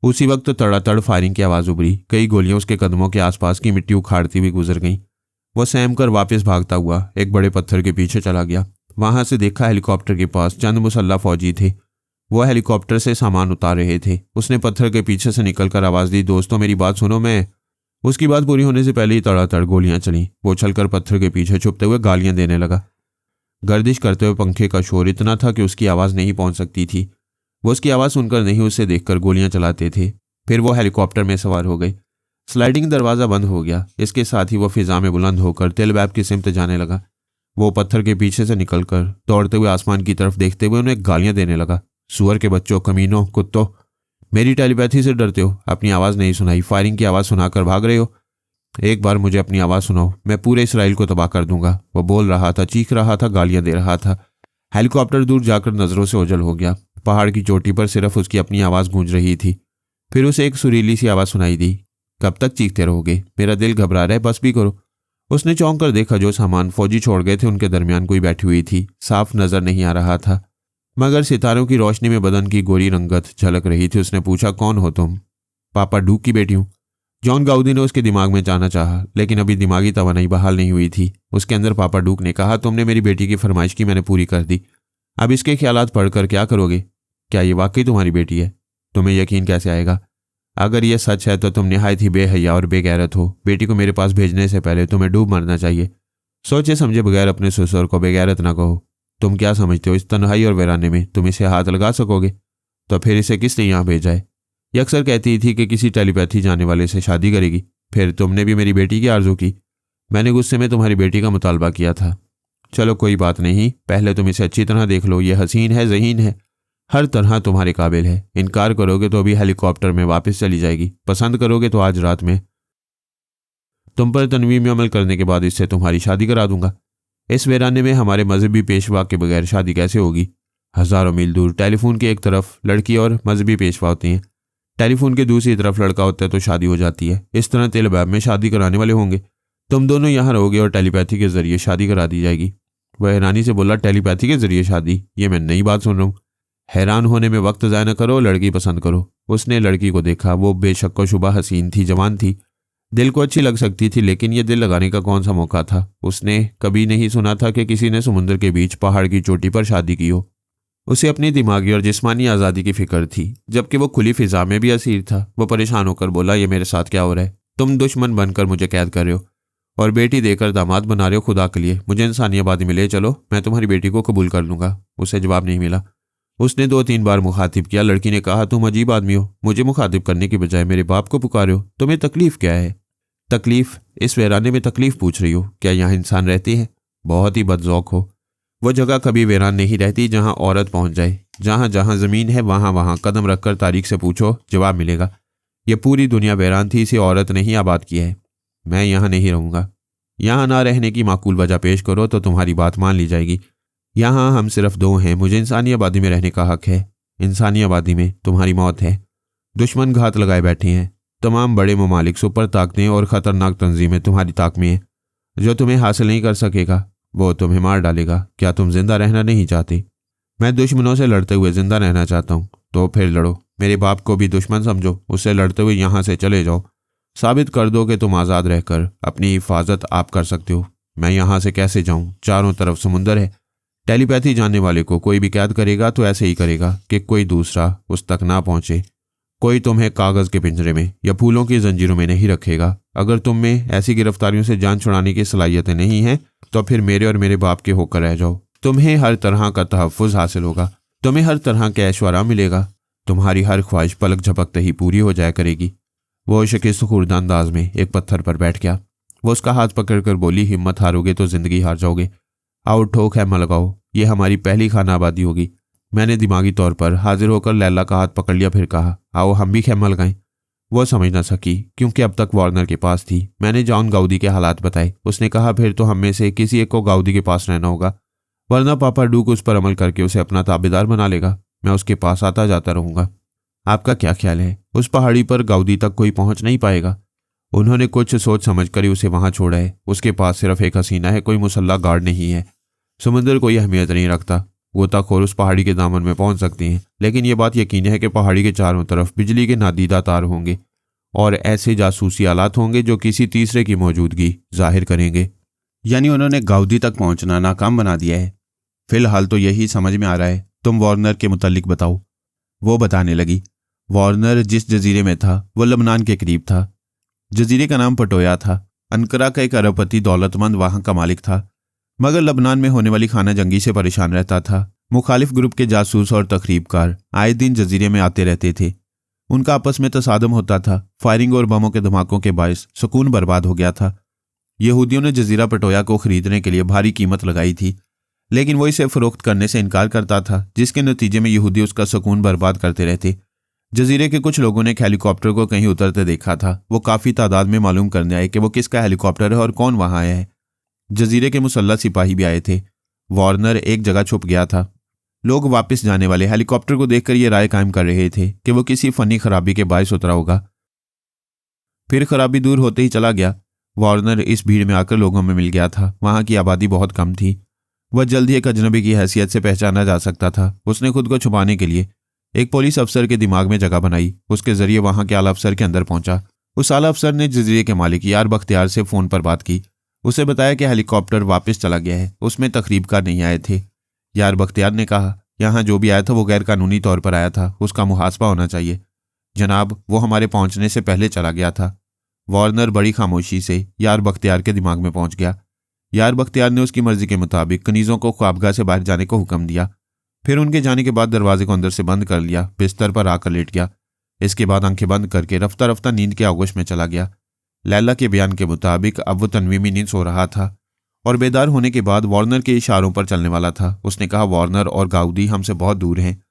उसी वक्त तड़ातड़ फायरिंग की आवाज उभरी। कई गोलियां उसके कदमों के आसपास की मिट्टी उखाड़ती हुई गुजर गईं। वो सहम कर वापस भागता हुआ एक बड़े पत्थर के पीछे चला गया। वहां से देखा, हेलीकॉप्टर के पास चंद मुसल्लह फौजी थे। वो हेलीकॉप्टर से सामान उतार रहे थे। उसने पत्थर के पीछे से निकलकर आवाज दी, दोस्तों मेरी बात सुनो। मैं उसकी बात पूरी होने से पहले ही तड़ातड़ गोलियां चलीं। वो उछलकर पत्थर के पीछे छुपते हुए गालियां देने लगा। गर्दिश करते हुए पंखे का शोर इतना था कि उसकी आवाज़ नहीं पहुंच सकती थी। वो उसकी आवाज़ सुनकर नहीं, उससे देखकर गोलियां चलाते थे। फिर वो हेलीकॉप्टर में सवार हो गए। स्लाइडिंग दरवाज़ा बंद हो गया। इसके साथ ही वो फिजा में बुलंद होकर तिलबैब की सिमत जाने लगा। वो पत्थर के पीछे से निकलकर दौड़ते हुए आसमान की तरफ देखते हुए उन्हें गालियां देने लगा। सुअर के बच्चों, कमीनों, कुत्तों, मेरी टेलीपैथी से डरते हो? अपनी आवाज़ नहीं सुनाई, फायरिंग की आवाज़ सुनाकर भाग रहे हो। एक बार मुझे अपनी आवाज़ सुनाओ, मैं पूरे इसराइल को तबाह कर दूंगा। वो बोल रहा था, चीख रहा था, गालियां दे रहा था। हेलीकॉप्टर दूर जाकर नज़रों से ओझल हो गया। पहाड़ की चोटी पर सिर्फ उसकी अपनी आवाज़ गूंज रही थी। फिर उसे एक सुरीली सी आवाज़ सुनाई दी, कब तक चीखते रहोगे? मेरा दिल घबरा रहा है, बस भी करो। उसने चौंक कर देखा। जो सामान फौजी छोड़ गए थे उनके दरमियान कोई बैठी हुई थी। साफ नजर नहीं आ रहा था, मगर सितारों की रोशनी में बदन की गोरी रंगत झलक रही थी। उसने पूछा, कौन हो तुम? पापा डूक की बेटी हूं। जॉन गाउदी ने उसके दिमाग में जाना चाहा, लेकिन अभी दिमागी तवानाई बहाल नहीं हुई थी। उसके अंदर पापा डूक ने कहा, तुमने मेरी बेटी की फरमाइश की, मैंने पूरी कर दी। अब इसके ख्यालात पढ़कर क्या करोगे? क्या ये वाकई तुम्हारी बेटी है? तुम्हें यकीन कैसे आएगा? अगर यह सच है तो तुम निहायत ही बेहया और बेगैरत हो। बेटी को मेरे पास भेजने से पहले तुम्हें डूब मरना चाहिए। सोचे समझे बगैर अपने ससुर को बेगैरत ना कहो। तुम क्या समझते हो, इस तन्हाई और वीराने में तुम इसे हाथ लगा सकोगे? तो फिर इसे किसने यहाँ भेजा है? ये अक्सर कहती थी कि किसी टेलीपैथी जाने वाले से शादी करेगी। फिर तुमने भी मेरी बेटी की आरजू की। मैंने गुस्से में तुम्हारी बेटी का मुतालबा किया था। चलो कोई बात नहीं, पहले तुम इसे अच्छी तरह देख लो। ये हसीन है, ज़हीन है, हर तरह तुम्हारे काबिल है। इनकार करोगे तो अभी हेलीकॉप्टर में वापस चली जाएगी। पसंद करोगे तो आज रात में तुम पर तनवीम अमल करने के बाद इससे तुम्हारी शादी करा दूंगा। इस वीराने में हमारे मजहबी पेशवा के बगैर शादी कैसे होगी? हज़ारों मील दूर टेलीफोन के एक तरफ लड़की और मजहबी पेशवा होते हैं, टेलीफोन के दूसरी तरफ लड़का होता है तो शादी हो जाती है। इस तरह तिलबैब में शादी कराने वाले होंगे। तुम दोनों यहाँ रहोगे और टेलीपैथी के जरिए शादी करा दी जाएगी। वह हैरानी से बोला, टेलीपैथी के जरिए शादी? ये मैं नई बात सुन रहा हूँ। हैरान होने में वक्त ज़ाया न करो, लड़की पसंद करो। उसने लड़की को देखा। वो बेशक व शुबा हसीन थी, जवान थी, दिल को अच्छी लग सकती थी, लेकिन यह दिल लगाने का कौन सा मौका था? उसने कभी नहीं सुना था कि किसी ने समुद्र के बीच पहाड़ की चोटी पर शादी की हो। उसे अपनी दिमागी और जिस्मानी आज़ादी की फिक्र थी, जबकि वो खुली फिजा में भी असीर था। वो परेशान होकर बोला, ये मेरे साथ क्या हो रहा है? तुम दुश्मन बनकर मुझे कैद कर रहे हो और बेटी देकर दामाद बना रहे हो। खुदा के लिए मुझे इंसानी आबादी में ले चलो, मैं तुम्हारी बेटी को कबूल कर लूंगा। उसे जवाब नहीं मिला। उसने 2-3 बार मुखातिब किया। लड़की ने कहा, तुम अजीब आदमी हो, मुझे मुखातिब करने की बजाय मेरे बाप को पुकारे हो। तुम्हें तकलीफ क्या है? तकलीफ? इस वीराने में तकलीफ पूछ रही हो? क्या यहाँ इंसान रहते हैं? बहुत ही बदजौक हो। वो जगह कभी वीरान नहीं रहती जहाँ औरत पहुंच जाए। जहाँ जहाँ ज़मीन है वहाँ वहाँ कदम रखकर तारीख से पूछो, जवाब मिलेगा। ये पूरी दुनिया वीरान थी, इसे औरत ने ही आबाद किया है। मैं यहाँ नहीं रहूँगा। यहाँ ना रहने की माकूल वजह पेश करो तो तुम्हारी बात मान ली जाएगी। यहाँ हम सिर्फ 2 हैं, मुझे इंसानी आबादी में रहने का हक है। इंसानी आबादी में तुम्हारी मौत है। दुश्मन घात लगाए बैठे हैं। तमाम बड़े ममालिक, सुपर ताकतें और ख़तरनाक तंजीमें तुम्हारी ताक में हैं। जो तुम्हें हासिल नहीं कर सकेगा वो तुम्हें मार डालेगा। क्या तुम जिंदा रहना नहीं चाहते? मैं दुश्मनों से लड़ते हुए जिंदा रहना चाहता हूँ। तो फिर लड़ो। मेरे बाप को भी दुश्मन समझो, उससे लड़ते हुए यहाँ से चले जाओ। साबित कर दो कि तुम आज़ाद रहकर अपनी हिफाजत आप कर सकते हो। मैं यहाँ से कैसे जाऊँ? चारों तरफ समुंदर है। टेलीपैथी जानने वाले को कोई भी कैद करेगा तो ऐसे ही करेगा कि कोई दूसरा उस तक ना पहुंचे। कोई तुम्हें कागज़ के पिंजरे में या फूलों की जंजीरों में नहीं रखेगा। अगर तुम में ऐसी गिरफ्तारियों से जान छुड़ाने की सलाहियतें नहीं हैं तो फिर मेरे और मेरे बाप के होकर रह जाओ। तुम्हें हर तरह का तहफ़्फ़ुज़ हासिल होगा। तुम्हें हर तरह के ऐशो मिलेगा। तुम्हारी हर ख्वाहिश पलक झपकते ही पूरी हो जाया करेगी। वो शिकस्त खुर्दा अंदाज में एक पत्थर पर बैठ गया। वो उसका हाथ पकड़कर बोली, हिम्मत हारोगे तो जिंदगी हार जाओगे। आओ ठोक है लगाओ, ये हमारी पहली खाना आबादी होगी। मैंने दिमागी तौर पर हाजिर होकर लैला का हाथ पकड़ लिया, फिर कहा, आओ हम भी खैमा लगाएं। वो समझ ना सकी क्योंकि अब तक वार्नर के पास थी। मैंने जॉन गाउदी के हालात बताए। उसने कहा, फिर तो हम में से किसी एक को गाउदी के पास रहना होगा, वरना पापा डूक उस पर अमल करके उसे अपना ताबेदार बना लेगा। मैं उसके पास आता जाता रहूंगा। आपका क्या ख्याल है? उस पहाड़ी पर गाउदी तक कोई पहुंच नहीं पाएगा। उन्होंने कुछ सोच समझ कर ही उसे वहां छोड़ा है। उसके पास सिर्फ एक हसीना है, कोई मुसल्ला गार्ड नहीं है। समुद्र कोई अहमियत नहीं रखता। गोताखोर उस पहाड़ी के दामन में पहुंच सकती हैं, लेकिन यह बात यकीन है कि पहाड़ी के चारों तरफ बिजली के नादीदा तार होंगे और ऐसे जासूसी आलात होंगे जो किसी तीसरे की मौजूदगी जाहिर करेंगे। यानी उन्होंने गाउदी तक पहुंचना नाकाम बना दिया है। फिलहाल तो यही समझ में आ रहा है। तुम वार्नर के मुतल्लिक बताओ। वो बताने लगी। वार्नर जिस जजीरे में था वो लबनान के करीब था। जजीरे का नाम पटोया था। अनकरा का एक अरबपति दौलतमंद वहां का मालिक था, मगर लबनान में होने वाली खाना जंगी से परेशान रहता था। मुखालिफ ग्रुप के जासूस और तखरीबकार आए दिन जजीरे में आते रहते थे। उनका आपस में तसादम होता था। फायरिंग और बमों के धमाकों के बायस सुकून बर्बाद हो गया था। यहूदियों ने जजीरा पटोया को खरीदने के लिए भारी कीमत लगाई थी, लेकिन वो इसे फरोख्त करने से इनकार करता था, जिसके नतीजे में यहूदी उसका सुकून बर्बाद करते रहते। जजीरे के कुछ लोगों ने एक हेलीकॉप्टर को कहीं उतरते देखा था। वो काफ़ी तादाद में मालूम करने आए कि वो किसका हेलीकॉप्टर है और कौन वहां आया है। जजीरे के मुसल्लह सिपाही भी आए थे। वार्नर एक जगह छुप गया था। लोग वापस जाने वाले हेलीकॉप्टर को देखकर ये राय कायम कर रहे थे कि वो किसी फनी खराबी के बायस उतरा होगा। फिर खराबी दूर होते ही चला गया। वार्नर इस भीड़ में आकर लोगों में मिल गया था। वहां की आबादी बहुत कम थी। वह जल्द ही एक अजनबी की हैसियत से पहचाना जा सकता था। उसने खुद को छुपाने के लिए एक पुलिस अफसर के दिमाग में जगह बनाई। उसके जरिए वहां के आला अफसर के अंदर पहुंचा। उस आला अफसर ने जजीरे के मालिक यार बख्तियार से फोन पर बात की। उसे बताया कि हेलीकॉप्टर वापस चला गया है, उसमें तकरीबकार नहीं आए थे। यार बख्तियार ने कहा, यहाँ जो भी आया था वो गैर कानूनी तौर पर आया था, उसका मुहासबा होना चाहिए। जनाब, वो हमारे पहुंचने से पहले चला गया था। वार्नर बड़ी खामोशी से यार बख्तियार के दिमाग में पहुंच गया। यार बख्तियार ने उसकी मर्जी के मुताबिक कनीज़ों को ख्वाबगाह से बाहर जाने को हुक्म दिया। फिर उनके जाने के बाद दरवाजे को अंदर से बंद कर लिया। बिस्तर पर आकर लेट गया। इसके बाद आंखें बंद करके रफ्ता रफ्ता नींद के आगोश में चला गया। लैला के बयान के मुताबिक अब वो तनवीमी नींद सो रहा था और बेदार होने के बाद वार्नर के इशारों पर चलने वाला था। उसने कहा, वार्नर और गाउदी हमसे बहुत दूर हैं,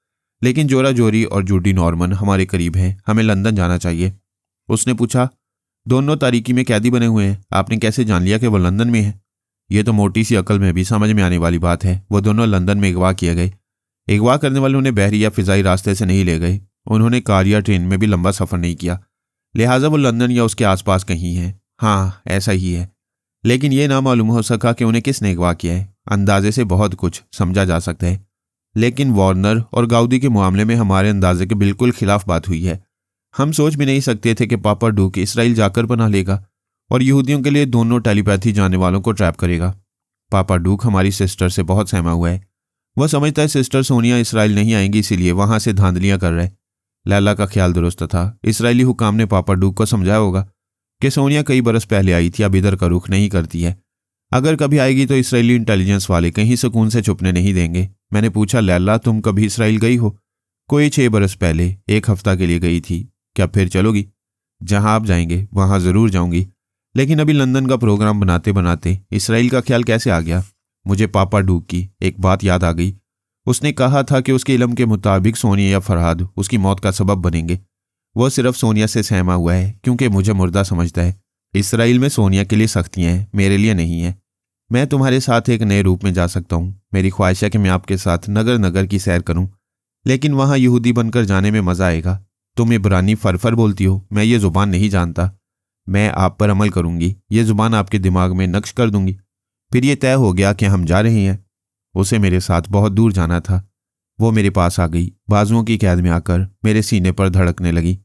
लेकिन जोरा जोरी और जूडी नॉर्मन हमारे करीब हैं। हमें लंदन जाना चाहिए। उसने पूछा, दोनों तारीकी में कैदी बने हुए हैं, आपने कैसे जान लिया कि वो लंदन में है? ये तो मोटी सी अकल में भी समझ में आने वाली बात है। वो दोनों लंदन में अगवा किए गए। अगवा करने वाले उन्हें बहरी या फिजाई रास्ते से नहीं ले गए। उन्होंने कार या ट्रेन में भी लंबा सफ़र नहीं किया, लिहाजा वो लंदन या उसके आसपास कहीं हैं। हाँ, ऐसा ही है, लेकिन ये ना मालूम हो सका कि उन्हें किसने अगवा किया है। अंदाजे से बहुत कुछ समझा जा सकता है, लेकिन वार्नर और गाउदी के मामले में हमारे अंदाजे के बिल्कुल खिलाफ बात हुई है। हम सोच भी नहीं सकते थे कि पापा डूक इसराइल जाकर पनाह लेगा और यहूदियों के लिए दोनों टेलीपैथी जाने वालों को ट्रैप करेगा। पापा डूक हमारी सिस्टर से बहुत सहमा हुआ है। वह समझता है सिस्टर सोनिया इसराइल नहीं आएंगी, इसीलिए वहां से धांधलियां कर रहे। लैला का ख्याल दुरुस्त था। इसराइली हुकाम ने पापा डूक को समझाया होगा कि सोनिया कई बरस पहले आई थी, अब इधर का रुख नहीं करती है। अगर कभी आएगी तो इसराइली इंटेलिजेंस वाले कहीं सुकून से छुपने नहीं देंगे। मैंने पूछा, लैला तुम कभी इसराइल गई हो? कोई 6 बरस पहले 1 हफ्ता के लिए गई थी। क्या फिर चलोगी? जहां आप जाएंगे वहां जरूर जाऊंगी, लेकिन अभी लंदन का प्रोग्राम बनाते बनाते इसराइल का ख्याल कैसे आ गया? मुझे पापा डूक की एक बात याद आ गई। उसने कहा था कि उसके इल्म के मुताबिक सोनिया या फरहाद उसकी मौत का सबब बनेंगे। वह सिर्फ सोनिया से सहमा हुआ है क्योंकि मुझे मुर्दा समझता है। इसराइल में सोनिया के लिए सख्तियां हैं, मेरे लिए नहीं है। मैं तुम्हारे साथ एक नए रूप में जा सकता हूँ। मेरी ख्वाहिश है कि मैं आपके साथ नगर नगर की सैर करूँ, लेकिन वहां यहूदी बनकर जाने में मजा आएगा। तुम इब्रानी फरफर बोलती हो, मैं ये जुबान नहीं जानता। मैं आप पर अमल करूंगी, ये जुबान आपके दिमाग में नक्श कर दूंगी। फिर ये तय हो गया कि हम जा रहे हैं। उसे मेरे साथ बहुत दूर जाना था। वो मेरे पास आ गई, बाजुओं की कैद में आकर मेरे सीने पर धड़कने लगी।